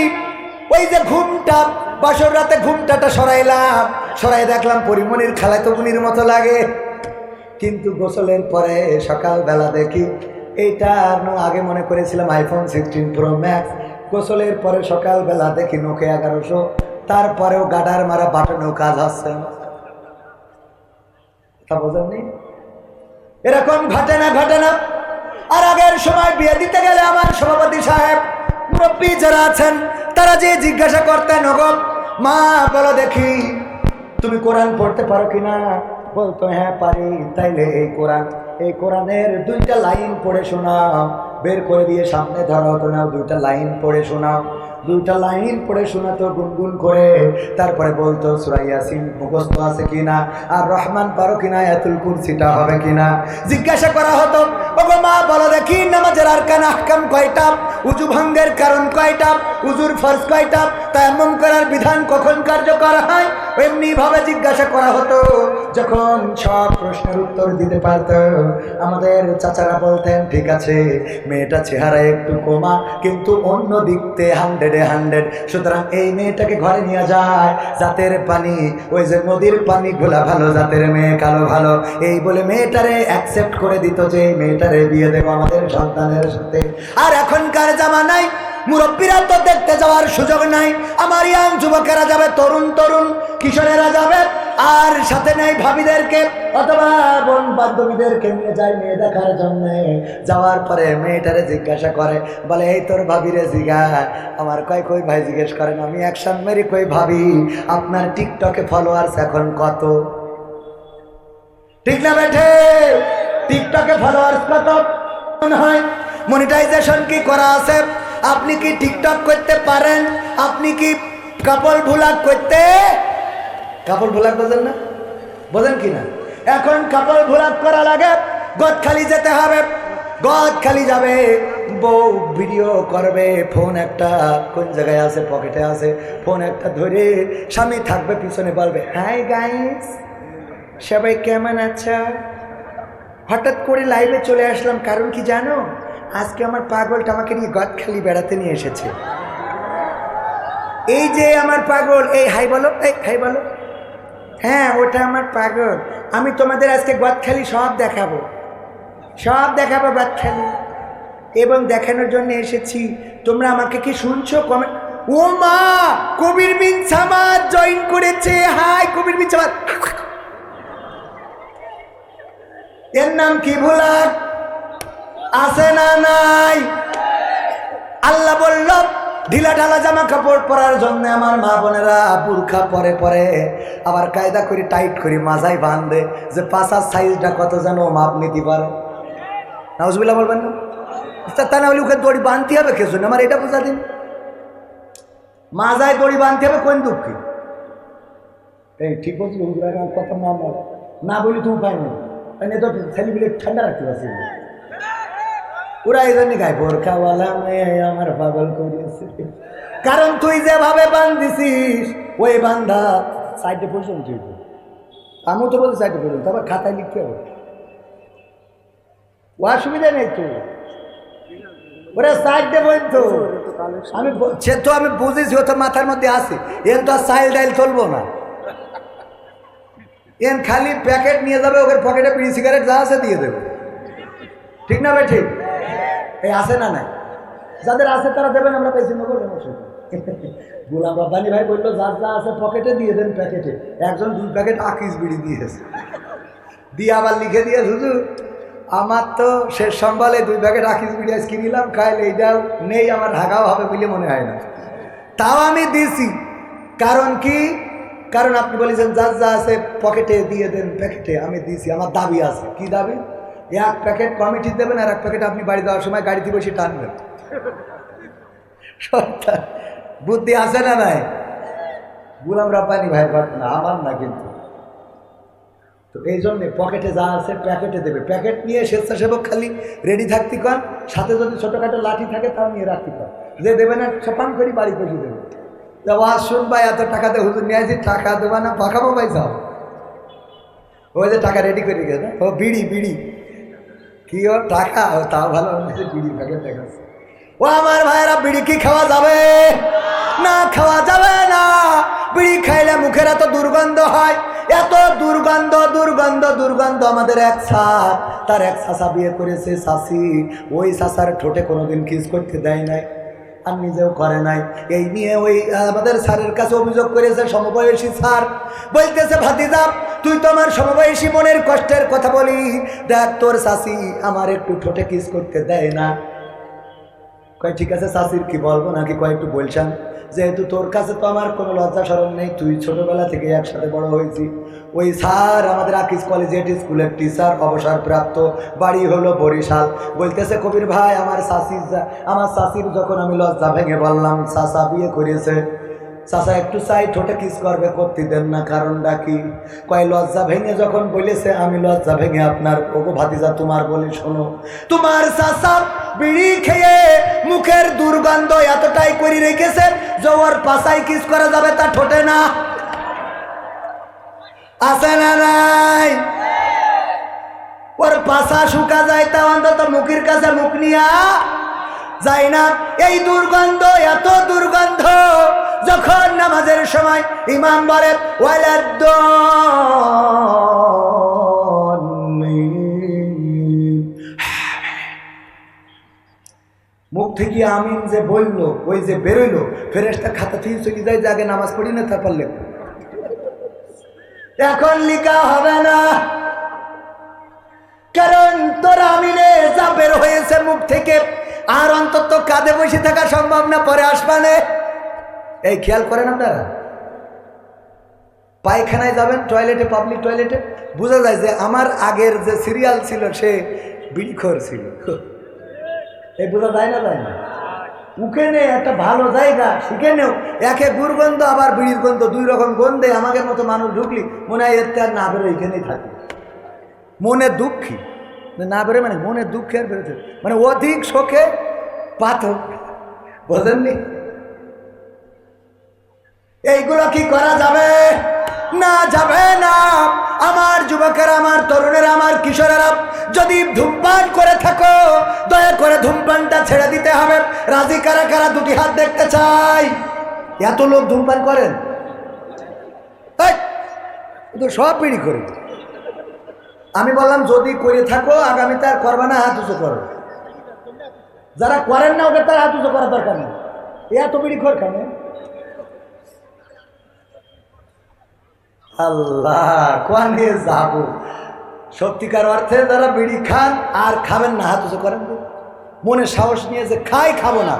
ওই যে ঘুমটা, বাসর রাতে ঘুমটাটা সরাইলাম, সরাই দেখলাম পরিমণির খালাতো বোনের মতো লাগে। কিন্তু গোসলের পরে সকালবেলা দেখি এইটা আগে মনে করেছিলাম আইফোন 16 প্রো ম্যাক্স, গোসলের পরে সকালবেলা দেখি নোকিয়া 1100, তারপরেও গাডার মারা বাটনেও কাজ হচ্ছে না। তা বোঝেননি? এরকম ঘটে না? আর আগের সময় বিয়ে দিতে গেলে আমার সভাপতি সাহেব, মুরব্বী যারা আছেন, তারা যে জিজ্ঞাসা করতেন, ওগো মা বলো দেখি তুমি কোরআন পড়তে পারো কিনা? বলতো হ্যাঁ পারি। তাইলে এই কোরআনের 2টা লাইন পড়ে শোনাও। বের করে দিয়ে সামনে ধরা হতো না, 2টা লাইন পড়ে শোনাও। 2টা লাইন পড়ে শোনাতো গুনগুন করে, তারপরে বলতো সূরা ইয়াসিন মুখস্থ আছে কিনা, আর রহমান পারো কিনা, আয়াতুল কুরসিটা হবে কিনা। জিজ্ঞাসা করা হতো, ওগো মা বলো দেখি নামাজের আরকান আহকাম কয়টা, উযু ভঙ্গের কারণ কয়টা, উযুর ফরজ কয়টা, তায়াম্মুম করার বিধান কখন কার্যকর হয়। এমনি ভাবে জিজ্ঞাসা করা হতো। যখন সব প্রশ্নের উত্তর দিতে পারত, আমাদের চাচারা বলতেন ঠিক আছে, মেয়েটা চেহারা একটু কমা, কিন্তু অন্য দিকতে 100-100, সুতরাং এই মেয়েটাকে ঘরে নিয়ে যায়। জাতের পানি, ওই যে নদীর পানি ঘোলা ভালো, জাতের মেয়ে কালো ভালো, এই বলে মেয়েটারে অ্যাকসেপ্ট করে দিত যে এই মেয়েটারে বিয়ে দেবো আমাদের সন্তানের সাথে। আর এখনকার জামানায় মুরব্বীরা তো দেখতে যাওয়ার সুযোগ নাই, আমার ইয়াং যুবকেরা যাবে, তরুণ কিশোরেরা যাবে, আর সাথে নেই ভাবিদেরকে অথবা বোন বান্ধবীদেরকে নিয়ে যায় মেয়ে দেখার জন্য। যাওয়ার পরে মেয়েটারে জিজ্ঞাসা করে, বলে এই তোর ভাবিরে জিগা। আমার কই ভাই জিজ্ঞেস করেন, আমি অ্যাকশন মেরি কই ভাবি আপনার টিকটকে ফলোয়ার্স এখন কত? ঠিক না বেঠে? টিকটকে ফলোয়ার্স কত হয়? মনিটাইজেশন কি করা আছে? আপনি কি টিকটক করতে পারেন? আপনি কি কাপল ভ্লগ করতে? কাপল ভ্লগ বোঝেন না? বোঝেন কি না? এখন কাপল ভ্লগ করা লাগে, গদখালি যেতে হবে, গদখালি যাবে, বউ ভিডিও করবে, ফোন একটা কোন জায়গায় আছে, পকেটে আছে, ফোন একটা ধরে স্বামী থাকবে পিছনে, বলবে হাই গাইস সবাই কেমন আছো? হঠাৎ করে লাইভে চলে আসলাম, কারণ কি জানো? আজকে আমার পাগলটা আমাকে নিয়ে গদখালি বেড়াতে নিয়ে এসেছে। এই যে আমার পাগল, এই হাই বলো, এই হাই বলো। হ্যাঁ, ওটা আমার পাগল। আমি তোমাদের আজকে গদখালি সব দেখাবো, সব দেখাবো গদখালি, এবং দেখানোর জন্য এসেছি। তোমরা আমাকে কি শুনছো? কমেন্ট। ও মা, কবির বিন সামাদ জয়েন করেছে। হাই কবির বিন সামাদ। এর নাম কি ভোলা আছে না নাই? আল্লাহ বলল ঢিলা ঢালা জামা কাপড় পরার জন্য আমার মা বোনেরা বুরখা পরে পরে আবার কায়দা করে টাইট করে মাজায় বাঁধে, যে পাশার সাইজটা কত যেন মাপ নিতে পারে। নাউজুবিল্লাহ বলবেন না? তা না হলে ওকে দড়ি বাঁধতে হবে কে জন্য? আমার এটা বোঝা দিন। মাজায় দড়ি বাঁধতে হবে কোন দুঃখে? এই ঠিক বলছি, কথা না বলি তো উপায় নেই। তো ছেলেগুলো ঠান্ডা রাখতে পারছি না। ওরা এই জন্য গায়ে বোরখাওয়ালা মেয়ে আমার পাগল করিয়েছে। কারণ তুই যেভাবে বান্ধিছিস ওই বান্ধা সাইডে পর্যন্ত, আমিও তো বলছি সাইডে পর্যন্ত, আবার খাতায় লিখতে হবে। ও অসুবিধা নেই তো, ওরা সাইডে বলতো। সে তো আমি বুঝেছি, ও তো মাথার মধ্যে আসে। এন তো আর সাইল ডাইল চলবো না। এন খালি প্যাকেট নিয়ে যাবে, ওকে পকেটে বিড়ি সিগারেট যা আছে দিয়ে দেবে। ঠিক না ভাই? ঠিক এই আছে না? নাই, যাদের আছে তারা দেবেন, আমরা পেয়েছি না বলবেন। গোলাম রব্বানী ভাই বললো যার যা আছে পকেটে দিয়ে দেন প্যাকেটে। একজন 2 প্যাকেট আকিস বিড়ি দিয়েছে, দিয়ে আবার লিখে দিয়ে হুজুর আমার তো শেষ সম্বলে 2 প্যাকেট আকিস বিড়ি আজ কিনিলাম, খাইলে এইটাও নেই, আমার ঢাকাও হবে বলে মনে হয় না। তাও আমি দিছি। কারণ কি? কারণ আপনি বলেছেন যার যা আছে পকেটে দিয়ে দেন প্যাকেটে। আমি দিছি, আমার দাবি আছে। কি দাবি? 1 প্যাকেট কমিটি দেবেন আর 1 প্যাকেট আপনি বাড়ি যাওয়ার সময় গাড়িতে বসে টানবেন। বুদ্ধি আছে না নাই? গোলাম রব্বানী ভাই ঘটনা, আমার না কিন্তু। তো এই জন্যে পকেটে যা আছে প্যাকেটে দেবে। প্যাকেট নিয়ে স্বেচ্ছাসেবক খালি রেডি থাকতে কন, সাথে যদি ছোটোখাটো লাঠি থাকে তাও নিয়ে রাখতে কন। যে দেবে না ছপান করি বাড়ি বসে দেবে। তা ওয়াজ শুনবা, এত টাকাতে হুজুর নিয়ে আসি, টাকা দেবা না পাকাবো ভাই যাও। ওই যে টাকা রেডি করে গেছে, ও বিড়ি বিড়ি কি ও টাকা, ও তাও ভালো বিড়ি প্যাকেট দেখাচ্ছে। ও আমার ভাইয়েরা, বিড়ি কি খাওয়া যাবে? না, খাওয়া যাবে না। বিড়ি খাইলে মুখের এত দুর্গন্ধ হয়, এত দুর্গন্ধ দুর্গন্ধ দুর্গন্ধ। আমাদের এক স্যার, তার এক চাচা বিয়ে করেছে চাচি, ওই চাচার ঠোঁটে কোনোদিন কিস করতে দেয় নাই, আর নিজেও করে নাই। এই নিয়ে ওই আমাদের স্যারের কাছে অভিযোগ করেছে সমবয়সী স্যার। বলতেছে ভাতিজা তুই তো আমার সমবয়সী মনের কষ্টের কথা বলি, দেখ তোর চাচি আমার একটু ঠোঁটে কিস করতে দেয় না। কয় ঠিক আছে চাচির কি বলবো নাকি? কয় একটু বলছেন, যেহেতু তোর কাছে তো আমার কোনো লজ্জা শরম নেই, তুই ছোটবেলা থেকে একসাথে বড় হয়েছি। ওই স্যার আমাদের আকিস কলেজিয়েট স্কুলের টিচার, অবসরপ্রাপ্ত, বাড়ি হলো বরিশাল। বলতেছে কবির ভাই আমার চাচির যখন আমি লজ্জা ভেঙে বললাম চাচা বিয়ে করেছে, চাচা একটু চাই ঠোঁটে কিস করবে, করতে দেন না, কারণটা কি? কয় লজ্জা ভেঙে যখন বলেছে, আমি লজ্জা ভেঙে আপনার ওগো ভাতিজা তোমার বলি শোনো, তোমার চাচা বিড়ি খেয়ে মুখের দুর্গন্ধ এতটাই করে রেখেছে যে ওর পাশায় কিস করা যাবে তা ঠোঁটে না। আছে না নাই? ওর পাশা শুকা যায়, তা অন্তত মুখের কাছে মুখ নিয়া যায় না। এই দুর্গন্ধ, এত দুর্গন্ধ, যখন নামাজের সময় ইমাম বলে মুখ থেকে আমিন যে বললো, ওই যে বেরোইলো, ফেরেশতা খাতা থেকে চলে যায় যে আগে নামাজ পড়ি না তারপর লেখ। এখন লিখা হবে না, কারণ তোর আমিনে যা বের হয়েছে মুখ থেকে আর অন্তত কাঁধে বসে থাকা সম্ভব না, পরে আসবানে। এই খেয়াল করেন আপনারা, পায়খানায় যাবেন টয়লেটে, পাবলিক টয়লেটে, বোঝা যায় যে আমার আগের যে সিরিয়াল ছিল সে বিড়িখোর ছিল। এই বোঝা যায় না? যায় না? উঠেনে একটা ভালো জায়গা সেখানেও একে দুর্গন্ধ আবার বিড়ির গন্ধ, 2 রকম গন্ধে আমাদের মতো মানুষ ঢুকলি মনে হয় এর আর না বেরো, এখানেই থাকে। মনে দুঃখী না বেরোয়, মানে মনে দুঃখে আর বেরোতে, মানে অধিক শোকে পাথর, বোঝেননি? এইগুলো কি করা যাবে? না, যাবে না। আমার যুবকেরা, আমার তরুণেরা, আমার কিশোরেরা, যদি ধূমপান করে থাকো দয়া করে ধূমপানটা ছেড়ে দিতে হবে। রাজি কারা কারা? দুটি হাত দেখতে চাই। এত লোক ধূমপান করেন, সব বিড়ি করে। আমি বললাম যদি করে থাকো আগামীতে আর করবে না, হাত উঁচু করো। যারা করেন না ওদের তার হাত উঁচু করার দরকার নেই। এত বিড়ি খোর কেন? আল্লাহ কোয়ানে যাব। সত্যিকার অর্থে যারা বিড়ি খান আর খাবেন না, হাত উঁচু করেন। মনে সাহস নিয়ে যে খাই খাবো না,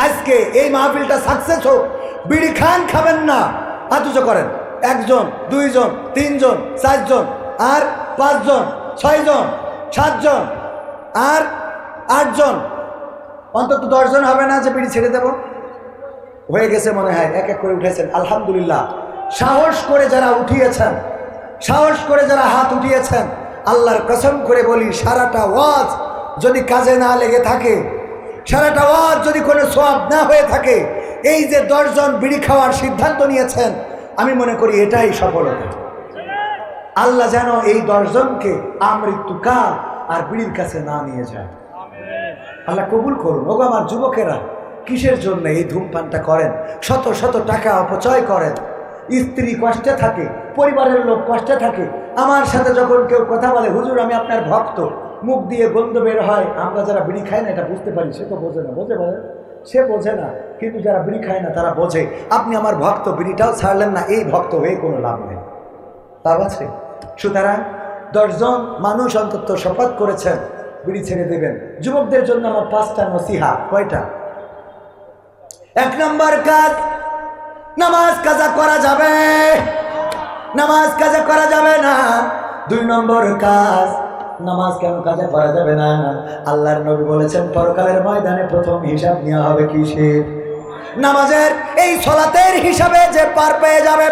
আজকে এই মাহফিলটা সাকসেস হোক। বিড়ি খান, খাবেন না, হাত উঁচু করেন। 1 জন, 2 জন, 3 জন, 4 জন, আর 5 জন, 6 জন, 7 জন, আর 8 জন, অন্তত 10 জন হবে না যে বিড়ি ছেড়ে দেব? হয়ে গেছে মনে হয়। এক এক করে উঠেছেন, আলহামদুলিল্লাহ। সাহস করে যারা উঠিয়েছেন, সাহস করে যারা হাত উঠিয়েছেন, আল্লাহর কসম করে বলি সারাটা ওয়াজ যদি কাজে না লেগে থাকে, সারাটা ওয়াজ যদি কোনো সওয়াব না হয়ে থাকে, এই যে 10 জন বিড়ি খাওয়ার সিদ্ধান্ত নিয়েছেন, আমি মনে করি এটাই সফলতা। আল্লাহ যেন এই 10 জনকে আমৃত্যুকাল আর বিড়ির কাছে না নিয়ে যায়। আল্লাহ কবুল করুন। ওগো আমার যুবকেরা, কিসের জন্য এই ধূমপানটা করেন? শত শত টাকা অপচয় করেন। স্ত্রী কষ্টে থাকে, পরিবারের লোক কষ্টে থাকে। আমার সাথে যখন কেউ কথা বলে, হুজুর আমি আপনার ভক্ত, মুখ দিয়ে গন্ধ বের হয়। আমরা যারা বিড়ি খাই না এটা বুঝতে পারি, সে তো বোঝে না। বোঝে বলে? সে বোঝে না, কিন্তু যারা বিড়ি খায় না তারা বোঝে। আপনি আমার ভক্ত, বিড়িটাও ছাড়লেন না, এই ভক্ত হয়ে কোনো লাভ নেই। লাভ আছে? সুতরাং 10 জন মানুষ অন্তত শপথ করেছেন বিড়ি ছেড়ে দেবেন। যুবকদের জন্য আমার 5টা নসিহা। কয়টা? 1 নম্বর কাজ, নামাজ কাজা করা যাবে, নামাজ কাজা করা যাবে না। 2 নম্বর কাজ, নামাজ কেন কাজা করা যাবে না? আল্লাহর নবী বলেছেন পরকালের ময়দানে প্রথম হিসাব নেওয়া হবে কিসের? নামাজের। এই সালাতের হিসাবে যে পার পেয়ে যাবে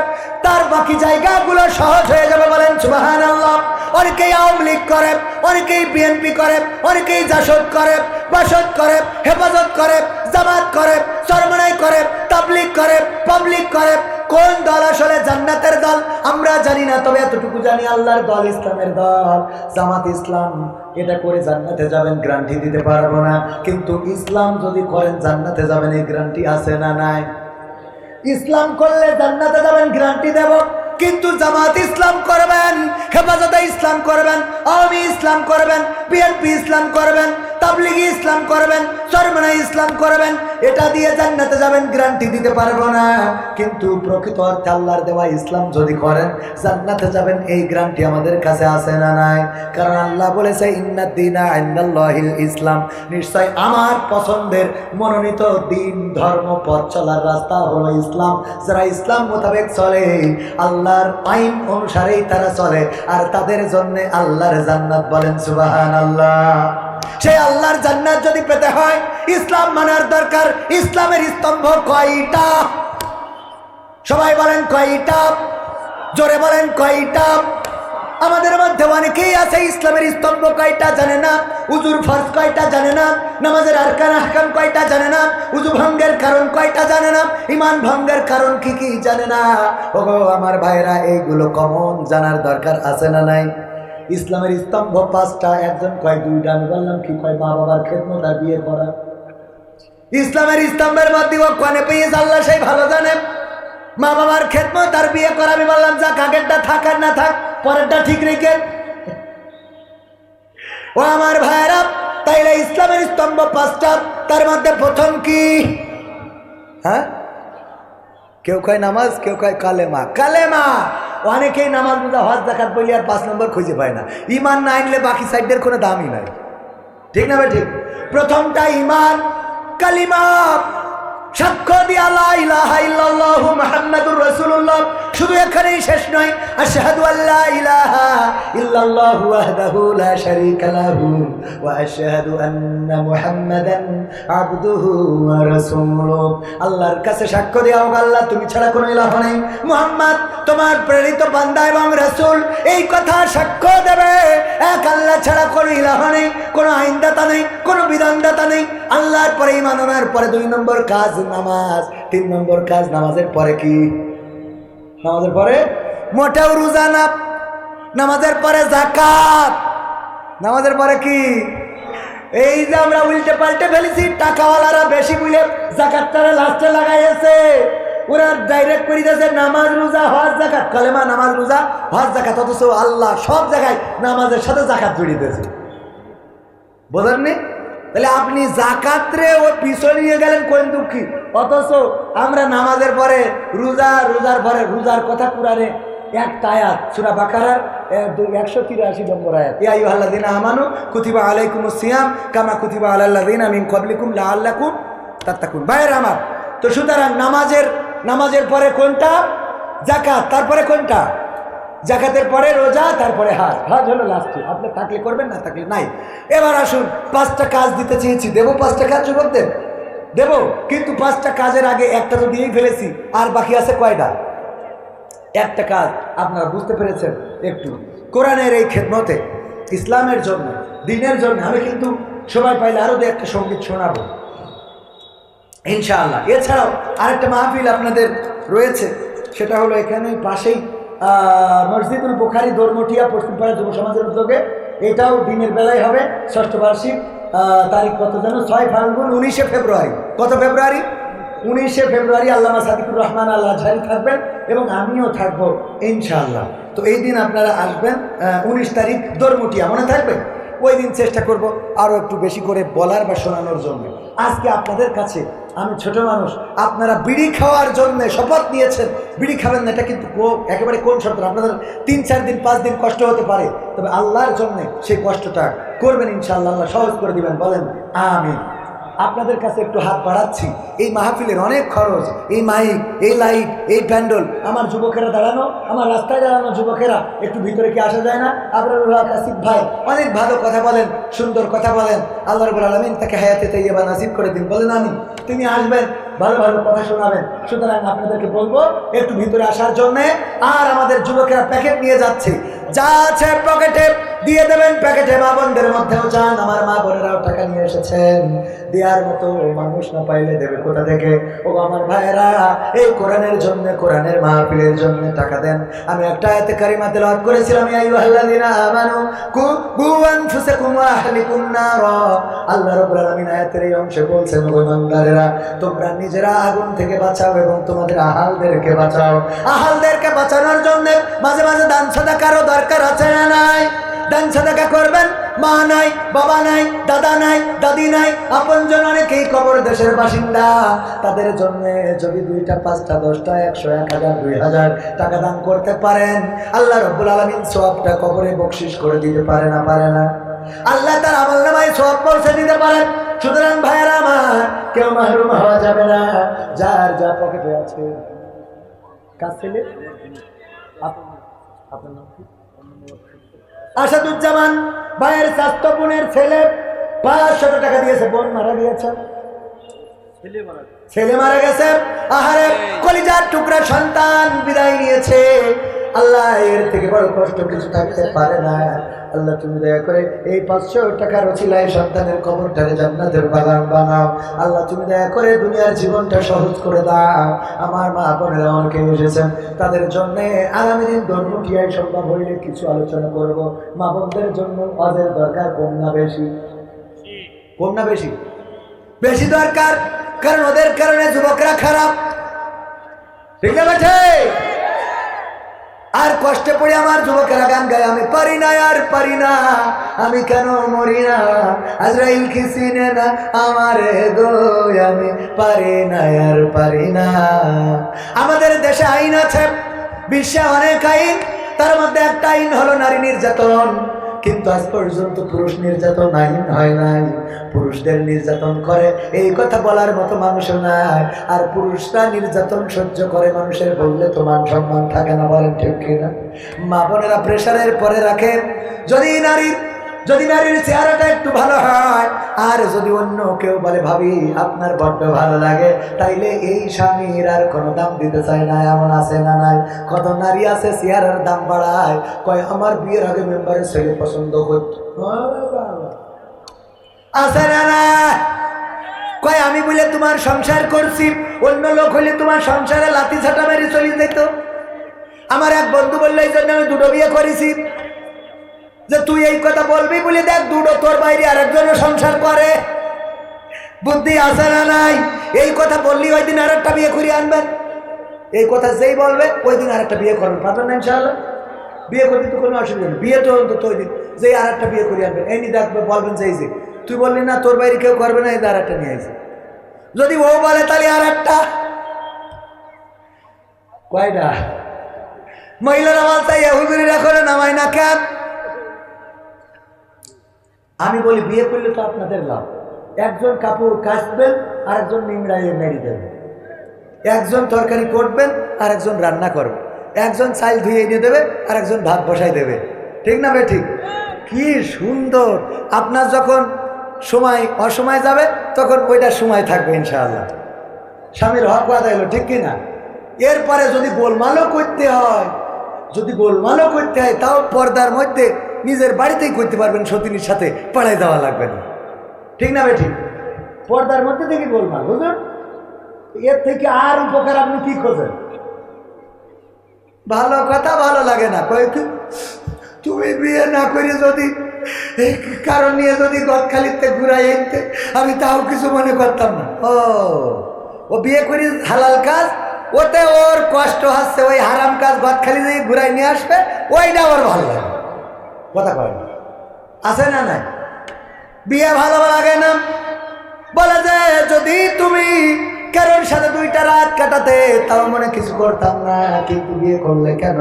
তার বাকি জায়গাগুলো সহজ হয়ে যাবে। বলেন সুবহানাল্লাহ। অনেকেই আওয়ামী লীগ করে, অনেকেই বিএনপি করে, অনেকেই জাসদ করে, বাসদ করে, হেফাজত করে, জামাত করে, চরমনাই করে, তাবলীগ করে, পাবলিক করে। কোন দল আসলে জান্নাতের দল আমরা জানি না, তবে এতটুকু জানি আল্লাহর দল ইসলামের দল। জামাত ইসলাম এটা করে জান্নাতে যাবেন গ্যারান্টি দিতে পারবো না, কিন্তু ইসলাম যদি করেন জান্নাতে যাবেন, এই গ্যারান্টি আছে না নাই? ইসলাম করলে জান্নাতে যাবেন গ্যারান্টি দেব, কিন্তু জামাত ইসলাম করবেন, হেফাজতে ইসলাম করবেন, আওয়ামী ইসলাম করবেন, বিএনপি ইসলাম করবেন, তাবলিগি ইসলাম করবেন, চরমনাই ইসলাম করবেন, এটা দিয়ে জান্নাতে যাবেন গ্যারান্টি দিতে পারবো না। কিন্তু প্রকৃত অর্থে আল্লাহর দেওয়া ইসলাম যদি করেন জান্নাতে যাবেন, এই গ্যারান্টি আমাদের কাছে আছে না নাই? কারণ আল্লাহ বলেছে ইন্নাদ-দীনা ইনদাল্লাহিল ইসলাম, নিশ্চয় আমার পছন্দের মনোনীত দিন, ধর্ম, পথ চলার রাস্তা হলো ইসলাম। যারা ইসলাম মোতাবেক চলে, আল্লাহর আইন অনুসারেই তারা চলে, আর তাদের জন্য আল্লাহর জান্নাত। বলেন সুবহানাল্লাহ। সেই আল্লাহর জান্নাত যদি পেতে হয় ইসলাম মানার দরকার। ইসলামের স্তম্ভ কয়টা? সবাই বলেন কয়টা? জোরে বলেন কয়টা? আমাদের মধ্যে অনেকেই আছে ইসলামের স্তম্ভ কয়টা জানে না, উজুর ফরজ কয়টা জানে না, নামাজের আরকান আহকাম কয়টা জানে না, উজু ভঙ্গের কারণ কয়টা জানে না, ঈমান ভঙ্গের কারণ কি কি জানে না। ওগো আমার ভাইরা, এইগুলো কমন জানার দরকার আছে না নাই? ইসলামের স্তম্ভ 5টা, একজন কয় 2টা। আমি বললাম কি কয়? মা বাবার খেদমত আর বিয়ে করা। ইসলামের স্তম্ভের মধ্যে ও কোনে পেয়েছে আল্লাহ সেই ভালো জানে। মা বাবার খেদমত আর বিয়ে করা। আমি বললাম যাক, আগেরটা থাক আর না থাক, পরেরটা ঠিক রেখে। ও আমার ভাইরা, তাইলে ইসলামের স্তম্ভ 5টা, তার মধ্যে প্রথম কি? হ্যাঁ, কেউ কয় নামাজ, কেউ কয় কালেমা। কালেমা অনেকেই নামাজ বুঝা হজ যাকাত বলি আর 5 নম্বর খুঁজে পায় না। ঈমান না আনলে বাকি সাইডের কোনো দামই নাই। ঠিক না ভাই? ঠিক। প্রথমটা ঈমান, কালিমা, সাক্ষ্য দিয়া লা ইলাহা ইল্লাল্লাহু মুহাম্মাদুর রাসূলুল্লাহ। শুধু এখানেই শেষ নয়, আশহাদু আল্লা ইলাহা ইল্লাল্লাহু ওয়াহদাহু লা শারীকা লাহু ওয়া আশহাদু আন্না মুহাম্মাদান আবদুহু ওয়া রাসূলুহু। আল্লাহর কাছে সাক্ষ্য দেও আল্লাহ তুমি ছাড়া কোনো ইলাহ নেই, মুহাম্মদ তোমার প্রেরিত বান্দা এবং রাসূল। এই কথা সাক্ষ্য দেবে এক আল্লাহ ছাড়া কোনো ইলাহ নেই, কোনো আইনদাতা নেই, কোনো বিধানদাতা নেই। আল্লাহর পরে ঈমান আনার পরে 2 নম্বর কাজ নামাজ, 3 নম্বর কাজ নামাজের পরে কি? নামাজের পরে মোটেও রোজা না। নামাজের পরে যাকাত, নামাজের পরে কি? এই যে আমরা উল্টে পাল্টে ফেলেছি, টাকাওয়ালারা বেশি বুঝে যাকাতটারে লাস্টে লাগাইছে, ওরা ডাইরেক্ট করে দিয়েছে নামাজ রোজা হজ জাকাত, কালেমা নামাজ রোজা হজ জাকাত, অথচ আল্লাহ সব জায়গায় নামাজের সাথে জাকাত জড়িয়ে দিয়েছে। বোঝেননি? তাহলে আপনি জাকাতরে ও পিছনে নিয়ে গেলেন কোন দুঃখী, অথচ আমরা নামাজের পরে রোজা, রোজার পরে রোজার কথা কুরআনে একটা আয়াত সূরা বাকারার 183 নম্বর আয়াত, ইয়া আইয়ুহাল্লাযীনা আমানু কুতিবা আলাইকুমুস সিয়াম কামা কুতিবা আলাল্লাযীনা মিন ক্বাবলিকুম লাআল্লাকুম তাত্তাকুন। ভাইয়ের আমার, তো সুতরাং নামাজের পরে কোনটা? যাকাত। তারপরে কোনটা? জাকাতের পরে রোজা, তারপরে হজ। হজ হলো লাস্টে, আপনি থাকলে করবেন, না থাকলে নাই। এবার আসুন, 5টা কাজ দিতে চেয়েছি, দেবো 5টা কাজ যুবকদের? দেবো, কিন্তু 5টা কাজের আগে একটা তো দিয়েই ফেলেছি, আর বাকি আছে কয়টা? একটা কাজ। আপনারা বুঝতে পেরেছেন একটু কোরআনের এই খেদমতে, ইসলামের জন্য, দ্বীনের জন্য আমি কিন্তু সময় পাইলে আরও একটা সঙ্গীত শোনাবো ইনশাআল্লাহ। এছাড়াও আরেকটা মাহফিল আপনাদের রয়েছে, সেটা হলো এখানেই পাশেই মসজিদুল বুখারী দোরমটিয়া পশ্চিমপাড়া যুব সমাজের উদ্যোগে। এটাও দিনের বেলায় হবে, 6ষ্ঠ বার্ষিক। তারিখ কত যেন? 6 ফাল্গুন, 19শে ফেব্রুয়ারি। কত ফেব্রুয়ারি? 19শে ফেব্রুয়ারি। আল্লামা সাদিকুর রহমান আল আজহারি থাকবেন এবং আমিও থাকবো ইনশাআল্লাহ। তো এই দিন আপনারা আসবেন, 19 তারিখ দোরমটিয়া, মনে থাকবে? ওই দিন চেষ্টা করব আরও একটু বেশি করে বলার বা শোনানোর জন্য। আজকে আপনাদের কাছে আমি ছোট মানুষ, আপনারা বিড়ি খাওয়ার জন্য শপথ নিয়েছেন, বিড়ি খাবেন না, এটা কিন্তু একেবারে কোন শর্ত? আপনাদের 3, 4 দিন 5 দিন কষ্ট হতে পারে, তবে আল্লাহর জন্য সেই কষ্টটা করবেন ইনশাআল্লাহ, আল্লাহ সহজ করে দিবেন। বলেন আমিন। আপনাদের কাছে একটু হাত বাড়াচ্ছি, এই মাহফিলের অনেক খরচ, এই মাইক, এই লাইট, এই প্যান্ডেল, আমার যুবকেরা দাঁড়ানো, আমার রাস্তায় দাঁড়ানো যুবকেরা, একটু ভিতরে কি আসা যায় না? আবরারুল হক আসিফ ভাই অনেক ভালো কথা বলেন, সুন্দর কথা বলেন, আল্লাহ রাব্বুল আলামিন তাকে হায়াতে তাইয়্যিবা নসিব করে দিন। বলেন আমিন। তিনি আসবেন, ভালো ভালো কথা শোনাবেন, সুতরাং আপনাদেরকে বলবো একটু ভিতরে আসার জন্যে। আর আমাদের যুবকেরা প্যাকেট নিয়ে যাচ্ছে, যা আছে পকেটে দিয়ে দেবেন, প্যাকেটে মা বোনদের মধ্যেও যান, আমার মা বোনেরাও টাকা নিয়ে এসেছেন, দেওয়ার মতো মানুষ না পাইলে দেবে কোথা থেকে? ও আমার ভাইয়েরা, এই কোরআনের জন্য, কোরআনের মাহফিলের জন্য টাকা দেন। আমি একটা আয়াতে কারিমা তেলাওয়াত করেছিলাম, ইয়া আইয়ুহাল্লাযীনা আমানু কু আনফুসাকুম ওয়া আহলিকুম নারা। আল্লাহ রাব্বুল আলামিন আয়াতের এই অংশে বলছেন, ও ইমানদারেরা, তোমরা নিজেরা আগুন থেকে বাঁচাও এবং তোমাদের আহালদেরকে বাঁচাও। আহালদেরকে বাঁচানোর জন্য মাঝে মাঝে দান সাদাকারও দরকার আছে না নাই? দান সাদাকা করবেন। মা নাই, বাবা নাই, দাদা নাই, দাদি নাই, আপনজন অনেকেই কবর দেশের বাসিন্দা, তাদের জন্য যদি 2টা, 5টা, 10টা, 100, 1000, 2000 টাকা দান করতে পারেন, আল্লাহ রাব্বুল আলামিন সওয়াবটা কবরে বকশিশ করে দিতে পারে না? পারে না? আল্লাহ তার আমলনামায় সওয়াব পৌঁছে দিতে পারেন। সুতরাং ভাইয়েরা আমার, কেউ মাহরুম হওয়া যাবে না। যার যা পকেটে আছে। কাজ ছেলে আপনার নাম কি? আসাদুজ্জামান ভাইয়ের স্বাস্থ্য বোনের ছেলে 500 টাকা দিয়েছে, বোন মারা গিয়েছে, ছেলে মারা গেছে, আহারে কলিজার টুকরা সন্তান বিদায় নিয়েছে। আল্লাহ এর থেকে বড় কষ্ট কিছু থাকতে পারে না। আল্লাহ তুমি দয়া করে এই 500 টাকার ওসিলায় সন্তানের কবরটারে জান্নাতের বাগান বানাও। আল্লাহ তুমি দয়া করে দুনিয়ার জীবনটা সহজ করে দাও। আমার মা বোনেরা অনেকে এসেছেন, তাদের জন্য আগামী দিন ধর্মটিয়ায় সম্ভব হইলে কিছু আলোচনা করব। মা বোনদের জন্য ওয়াজের দরকার কম না বেশি? কম না বেশি? বেশি দরকার, কারণ ওদের কারণে যুবকরা খারাপ, ঠিক না বেঠে? আর কষ্টে পড়ে আমার যুবকেরা গান গায়, আমি পারি না আর পারি না, আমি কেন মরি না, আজরাইল কি চিনে না আমারে গো, আমি পারি না আর পারি না। আমাদের দেশে আইন আছে, বিশ্বে অনেক আইন, তার মধ্যে একটা আইন হলো নারী নির্যাতন, কিন্তু আজ পর্যন্ত পুরুষ নির্যাতন আইন হয় নাই। পুরুষদের নির্যাতন করে এই কথা বলার মতো মানুষও নাই, আর পুরুষরা নির্যাতন সহ্য করে মানুষের বললে তো মান সম্মান থাকে না, বলেন ঠিক কিনা? মা বোনেরা প্রেশারের পরে রাখে, যদি নারীর চেহারাটা একটু ভালো হয়, আর যদি অন্য কেউ বলে ভাবি আপনার বড্ড ভালো লাগে, তাইলে এই স্বামীর আর কোনো দাম দিতে চায় না। এমন আছে না নাই? কত নারী আছে চেহারার দাম বাড়ায়, কয় আমার বিয়ের আগে মেম্বারের ছেলে পছন্দ করত, আছে না না? কয় আমি বলে তোমার সংসার করছি, অন্য লোক হইলে তোমার সংসারে লাথি ছাটা মেরে চলে যেত। আমার এক বন্ধু বললো এই জন্য আমি 2টো বিয়ে করেছি। যে তুই এই কথা বলবি বলে দেখ দুটো তোর বাইরে আরেকজনের সংসার করে। বুদ্ধি আছে না নাই? এই কথা বললি ওই দিন আরেকটা বিয়ে করিয়ে আনবেন। এই কথা যেই বলবে ওই দিন আরেকটা বিয়ে করবেন, পারবেন না ইনশাআল্লাহ? বিয়ে করতে তো কোনো অসুবিধা নেই, বিয়ে তো অন্তত ওই দিন যেই আরেকটা বিয়ে করিয়ে আনবেন। এই নিয়ে দেখবে বলবেন যে এই যে তুই বললি না তোর বাইরে কেউ করবে না, এই আরেকটা নিয়ে আসে। যদি ও বলে তাহলে আরেকটা কয়টা? মহিলারা বলতে হুজুরিরা করে নামাই না কেন? আমি বলি বিয়ে করলে তো আপনাদের লাভ। একজন কাপড় কাচবেন আর একজন নিংড়াইয়ে মেরে দেবেন, একজন তরকারি করবেন আর একজন রান্না করবে, একজন চাল ধুয়ে এনে দেবে আর একজন ভাত বসাই দেবে। ঠিক না বে ঠিক? কি সুন্দর! আপনার যখন সময় অসময় যাবে তখন ওইটার সময় থাকবে ইনশাআল্লাহ। স্বামীর হক আদায় হলো, ঠিক কিনা? এরপরে যদি গোলমালও করতে হয়, তাও পর্দার মধ্যে নিজের বাড়িতেই করতে পারবেন, সতীনীর সাথে পাড়ায় দেওয়া লাগবে না। ঠিক না বে ঠিক? পর্দার মধ্যে থেকে গোলমাল, বুঝুন, এর থেকে আর উপকার আপনি কি খোঁজেন? ভালো কথা ভালো লাগে না, তুমি বিয়ে না করে যদি এই কারণ নিয়ে যদি গদখালিতে ঘুরাই আনতে আমি তাও কিছু মনে করতাম না। ও বিয়ে করি হালাল কাজ, ওতে ওর কষ্ট হচ্ছে, ওই হারাম কাজ গদখালি যদি ঘুরাই নিয়ে আসবে ওইটা ওর ভালো লাগে। কথা কয় না, আছে না নাই? বিয়ে ভালো লাগে না, বলে যে যদি তুমি কারোর সাথে 2টা রাত কাটাতে তাও মনে কিছু করতাম না, কিন্তু বিয়ে করলে কেন?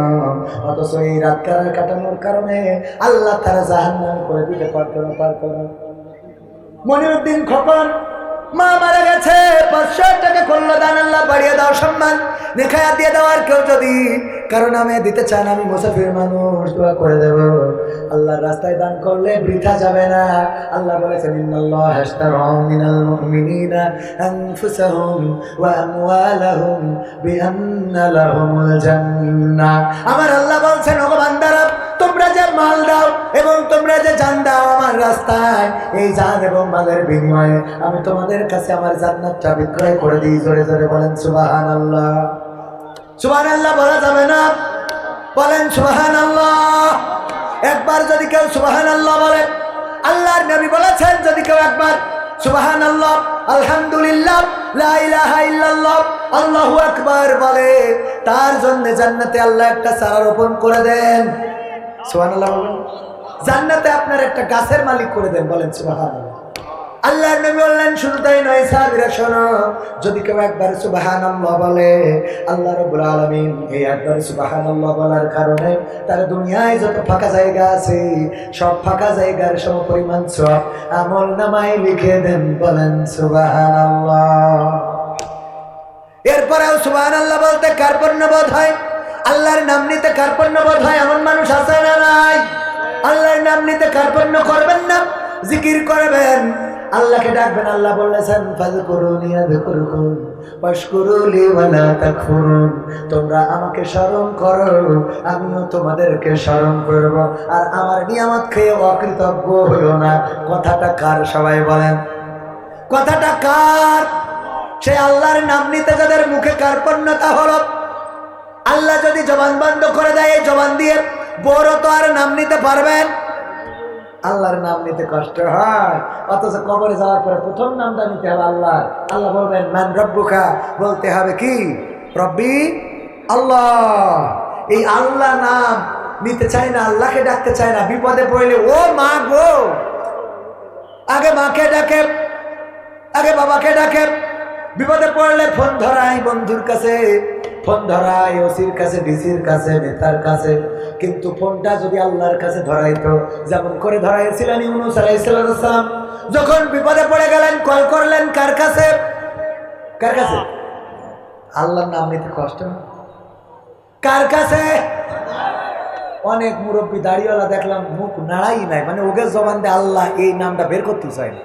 অথচ এই রাত কাটানোর কারণে আল্লাহ তারা জাহান্নাম করে দিতে পারতো না। মনিরুদ্দিন খোকন মা মারা গেছে, 500 টাকা করলো দান, আল্লাহ বাড়িয়ে দাও সম্মান, নেখায়া দিয়ে দেওয়ার কেউ যদি কারণ আমি দিতে চান, আমি মুসাফির মানুষ, দোয়া করে দেব। আল্লাহর রাস্তায় দান করলে বৃথা যাবে না। আল্লাহ বলেছেন ইন্নাল্লাহা আশতারা মিনাল মুমিনিনা আনফুসাহুম ওয়া আমওয়ালাহুম বিআন্না লাহুমুল জান্নাহ। আমার আল্লাহ বলছেন, ওগো বান্দারা, তোমরা যে মাল দাও এবং তোমরা যে জান দাও আমার রাস্তায়, এই জান এবং মালের বিনিময়ে আমি তোমাদের কাছে আমার জান্নাতটা বিক্রয় করে দিই। জোরে জোরে বলেন সুবহানাল্লাহ। সুবহানাল্লাহ বলা যাবে না? বলেন সুবহানাল্লাহ। একবার যদি কেউ সুবহানাল্লাহ বলে, আল্লাহর নবী বলেছেন যদি কেউ একবার সুবহানাল্লাহ, আলহামদুলিল্লাহ, লা ইলাহা ইল্লাল্লাহ, আল্লাহু আকবার বলে, তার জন্য জান্নাতে আল্লাহ একটা চারা রোপণ করে দেন। সুবহানাল্লাহ বলেন। জান্নাতে আপনার একটা গাছের মালিক করে দেন, বলেন সুবহানাল্লাহ। আল্লাহর নবী বললেন শুধু তাই নয়, সাহাবীরা শোনো, যদি কেউ একবার সুবহানাল্লাহ বলে, আল্লাহ রাব্বুল আলামিন এই একবার সুবহানাল্লাহ বলার কারণে তার দুনিয়ায় যত ফাঁকা জায়গা আছে সব ফাঁকা জায়গার সমপরিমাণ সওয়াব আমলনামায় লিখে দেন, বলেন সুবহানাল্লাহ। এরপরেও সুবহানাল্লাহ বলতে কার্পণ্য বোধ হয়, আল্লাহর নাম নিতে কার্পণ্য বোধ হয়, এমন মানুষ আছে না নাই? আল্লাহর নাম নিতে কার্পণ্য করবেন না, জিকির করবেন, আল্লাহকে ডাকবেন। আল্লাহ বলেছেন ফাযকুরুনি আযকুরকুম ওয়াশকুরুলি ওয়ালা তাকফুরুন, তোমরা আমাকে স্মরণ করো আমিও তোমাদেরকে স্মরণ করব, আর আমার নিয়ামত খেয়ে অকৃতজ্ঞ হইও না। কথাটা কার? সবাই বলেন, কথাটা কার? সে আল্লাহর নাম নিতে যাদের মুখে কার্পণ্যতা হলো, আল্লাহ যদি জবান বন্ধ করে দেয়, এই জবান দিয়ে বড় তো আর নাম নিতে পারবেন? আল্লাহর নাম নিতে কষ্ট হয়, অথচ কবরে যাওয়ার পরে প্রথম নামটা নিতে হবে আল্লাহ। আল্লাহ বলবেন মান রব্বুকা, বলতে হবে কি? রব্বি আল্লাহ। এই আল্লাহ নাম নিতে চায় না, আল্লাহকে ডাকতে চায় না, বিপদে পড়লে ও মা গো, আগে মাকে ডাকে, আগে বাবাকে ডাকে, বিপদে পড়লে ফোন ধরায় বন্ধুর কাছে, ফোন ধরায় ওসির কাছে, ডিসির কাছে, নেতার কাছে, কিন্তু ফোনটা যদি আল্লাহর কাছে ধরাইতো, যেমন করে ধরাইছিলেন ইউনূস আলাইহিস সালাম, যখন বিপদে পড়ে গেলেন কল করলেন কার কাছে? কার কাছে? আল্লাহর নাম নিতে কষ্ট না? কার কাছে? অনেক মুরব্বী দাড়িওয়ালা দেখলাম মুখ নাড়াই নাই, মানে ওকে জবান দিয়ে আল্লাহ এই নামটা বের করতে চায় না,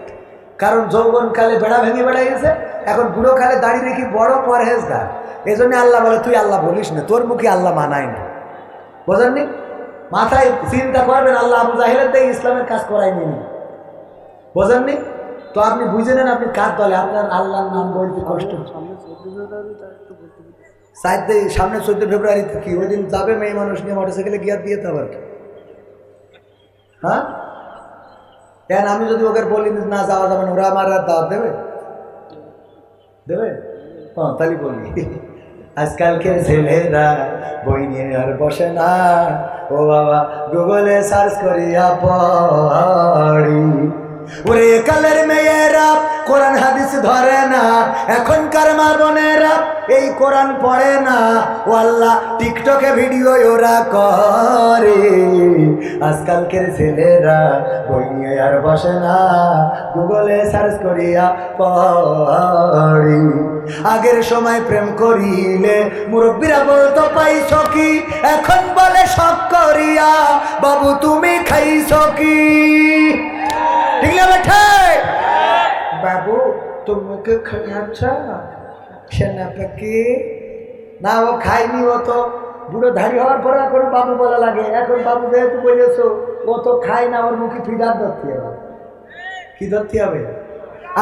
কারণ যৌবন কালে বেড়া ভেঙে বেড়া গেছে, এখন বুড়ো কালে দাড়ি রেখে বড় পরহেজগার, এই জন্য আল্লাহ বলে তুই আল্লাহ বলিস না, তোর মুখে আল্লাহ মানায় না। বোঝেননি? মাথায় চিন্তা করবেন, আল্লাহ আবু জাহেলের দিয়ে ইসলামের কাজ করায়নি, বোঝেননি? তো আপনি বুঝে নেন আপনি কার দলে, আপনার আল্লাহর নাম বলতে কষ্ট। সামনে 14 ফেব্রুয়ারিতে কি ওই দিন যাবে মেয়ে মানুষ নিয়ে মোটরসাইকেলে গিয়ার দিয়ে তো আবার কি হ্যাঁ কেন আমি যদি ওকে বলি না যাওয়া যাবে না, ওরা আমার দাওয়াত দেবে দেবে? হ্যাঁ তাহলে বলি, আজকালকের ছেলেরা বই নিয়ে আর বসে না, ও বাবা গুগলে সার্চ করিয়া পড়ি। ওরে কালের মেয়েরা কোরআন হাদিস ধরে না, এখনকার মা বোনেরা এই কোরআন পড়ে না, ও আল্লাহ টিকটকে ভিডিও ওরা করে। আজকালকের ছেলেরা বই নিয়ে আর বসে না, গুগলে সার্চ করিয়া পড়ি। আগের সময় প্রেম করিলে মুরব্বীরা বলতো পাইছ কি, এখন বলে শখ করিয়া বাবু তুমি খাইছ কি? ঠিক না বেঠে? বাবু তোমাকে খাইয়াছা সেনা পাখি না, ও খাইনি, ও তো বুড়ো ধাড়ি হওয়ার পরে এখন বাবু বলা লাগে। এখন বাবু যেহেতু বলেছো, ও তো খায় না, ওর মুখে ফিডার ধরতে হবে। কি ধরতে হবে?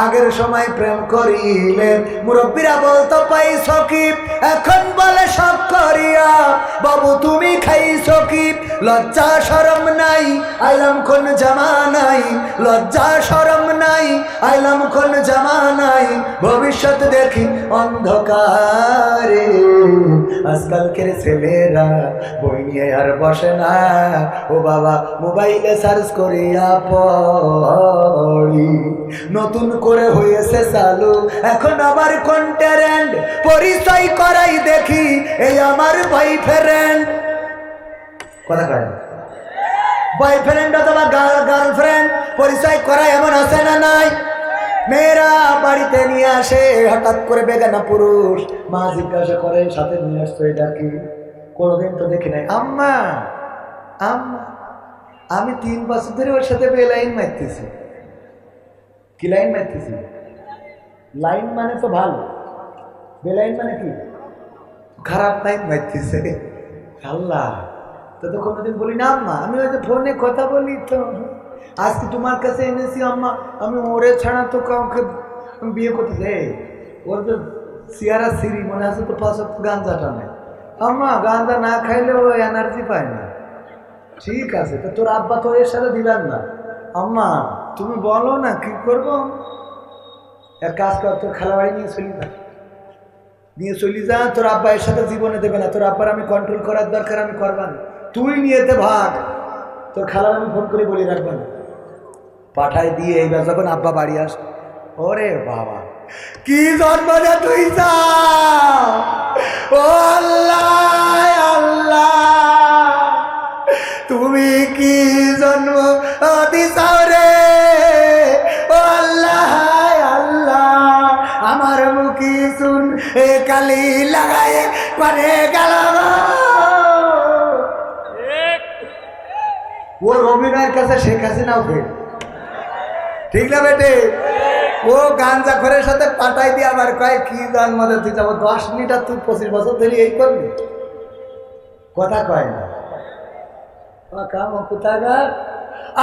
আগের সময় প্রেম করিলে মুরব্বীরা বলতো পাইছ কি, এখন বলে সব করিয়া বাবু তুমি খাইছ কি? লজ্জা শরম নাই আইলাম কোন জামানাই, লজ্জা শরম নাই আইলাম কোন জামানাই, ভবিষ্যৎ দেখি অন্ধকারে। আজকালকের ছেলেরা বই নিয়ে আর বসে না, ও বাবা মোবাইলে সার্চ করিয়া পড়ি। নতুন করে হয়েছে চালু এখন আবার কন্টেন্ট, পরিচয় করাই দেখি এই আমার বয়ফ্রেন্ড। কথা কয় বয়ফ্রেন্ড অথবা গার্লফ্রেন্ড পরিচয় করা এমন আছে না নাই? মেয়েরা বাড়িতে নিয়ে আসে হঠাৎ করে বেগানা পুরুষ, মা জিজ্ঞাসা করে সাথে নিয়ে আসছো এটা কি? কোনোদিন তো দেখি নাই। আম্মা আম্মা আমি 3 বছর ধরে ওর সাথে বেলাইন মারতেছি। কি লাইন মারতেছি? লাইন মানে তো ভালো, বেলাইন মানে কি? খারাপ লাইন মারতেছে। আল্লাহ, তো কোনোদিন বলি না আম্মা, আমি হয়তো ফোনে কথা বলি তো আজকে তোমার কাছে এনেছি আম্মা, আমি ওরে ছাড়া তো কাউকে বিয়ে করতে যাই। ওর তো সিয়ারা সিরি মনে আছে তো 5 গাঞ্জা টানে। আম্মা গাঞ্জা না খাইলে ও এনার্জি পায় না। ঠিক আছে, তো তোর আব্বা তো এর সাথে দিলেন না। আম্মা তুমি বলো না কি করবো? এক কাজ কর, তোর খালাবাড়ি নিয়ে চলি যা, নিয়ে চলি যা। তোর আব্বা এর সাথে জীবনে দেবে না, তোর আব্বার আমি কন্ট্রোল করার দরকার আমি করবান, তুই নিয়েতে ভাগ। তোর খালার আমি ফোন করে বলি রাখবেন, পাঠাই দিয়ে এইবার যখন আব্বা বাড়ি আস, ওরে বাবা কি জন্ম দে তুই যা। ও আল্লাহ আল্লাহ তুমি কি জন্ম দিছাও রে? ও আল্লাহ আল্লাহ আমার মুখি শুন এ কালি লাগায় করে গেল। ওর অভিনয়ের কাছে শেখ হাসিনাও ফেল, ঠিক না বেটে? ও গাঞ্জা খোরের সাথে পাঠাই দিয়ে আবার কয় কি জন্ম দে তুই যাবো 10 মিনিট আর তুই 25 বছর ধরে এই করবি? কথা কয় না।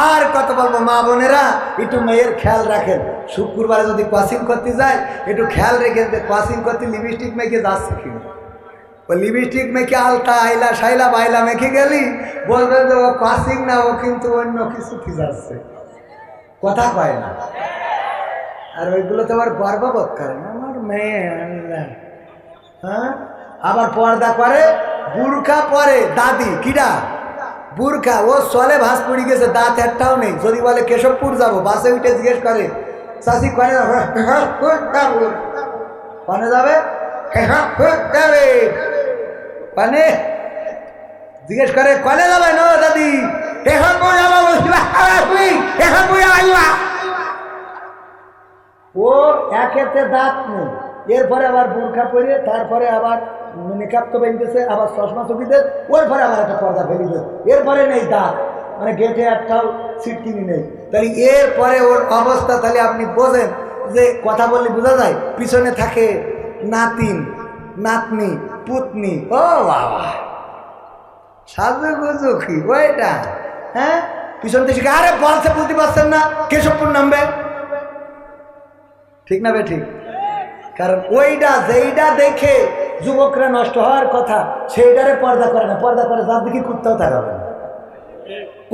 আর কত বলবো, মা বোনেরা একটু মেয়ের খেয়াল রাখেন। শুক্রবারে যদি ক্রসিং করতে যায় একটু খেয়াল রেখে, ক্রসিং করতে লিপস্টিক মেখে যাচ্ছে কিনা। ও লিপস্টিক মেখে আলতা আইলা শাইলা বাইলা মেখে গেলি বলবেন যে ও ক্রসিং না, ও কিন্তু অন্য কিছু কি যাচ্ছে। কথা কয় না। আর ওইগুলো তো আবার গর্ববোধ করে আমার মেয়ে। হ্যাঁ, আবার পর্দা করে, বুরখা পরে দাদি কিরা বুরখা, ও চলে ভাস পড়ে গেছে, দাঁত একটাও নেই। যদি বলে কেশবপুর যাবো, বাসে উঠে জিজ্ঞেস করে চাষি কনে কনে যাবে, কনে জিজ্ঞেস করে কনে যাবে না দাদি, ও একেতে দাঁত নেই, এরপরে আবার বুরখা পরে, তারপরে আবার মেকআপ তো বেঁধেছে, আবার চশমা চুকিতে, ওর পরে আবার একটা পর্দা ফেলি দেয়, এরপরে নেই দাঁত, মানে গেটে একটাও সিটকিনি নেই। তাহলে এরপরে ওর অবস্থা তাহলে আপনি বোঝেন যে কথা বললে বোঝা যায় পিছনে থাকে নাতিন নাতনি পুতনি। ও বাবা সাজু গুজু কি ওইটা? হ্যাঁ, পিছন থেকে শিখে আরে বলছে বুঝতে পারছেন না কেশবপুর নামবে, ঠিক না বে ঠিক? কারণ ওইটা যেইটা দেখে যুবকরা নষ্ট হওয়ার কথা সেইটারে পর্দা করে না, পর্দা করে যার দিকে কুত্তাও তাকাবে না।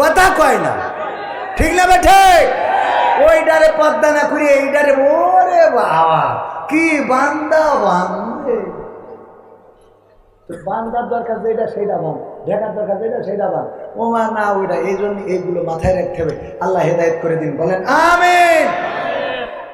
কথা কয় না, ঠিক না বেঠে? ওইটারে পদ্মা না করি এইটারে, ওরে বাবা কি বান্দা বান্ধে। বান্দার দরকার যেটা সেইটা বান, দেখার দরকার যেটা সেইটা বান। ও মা না ওইটা, এই জন্য এইগুলো মাথায় রাখতে হবে। আল্লাহ হেদায়েত করে দিন, বলেন আমিন।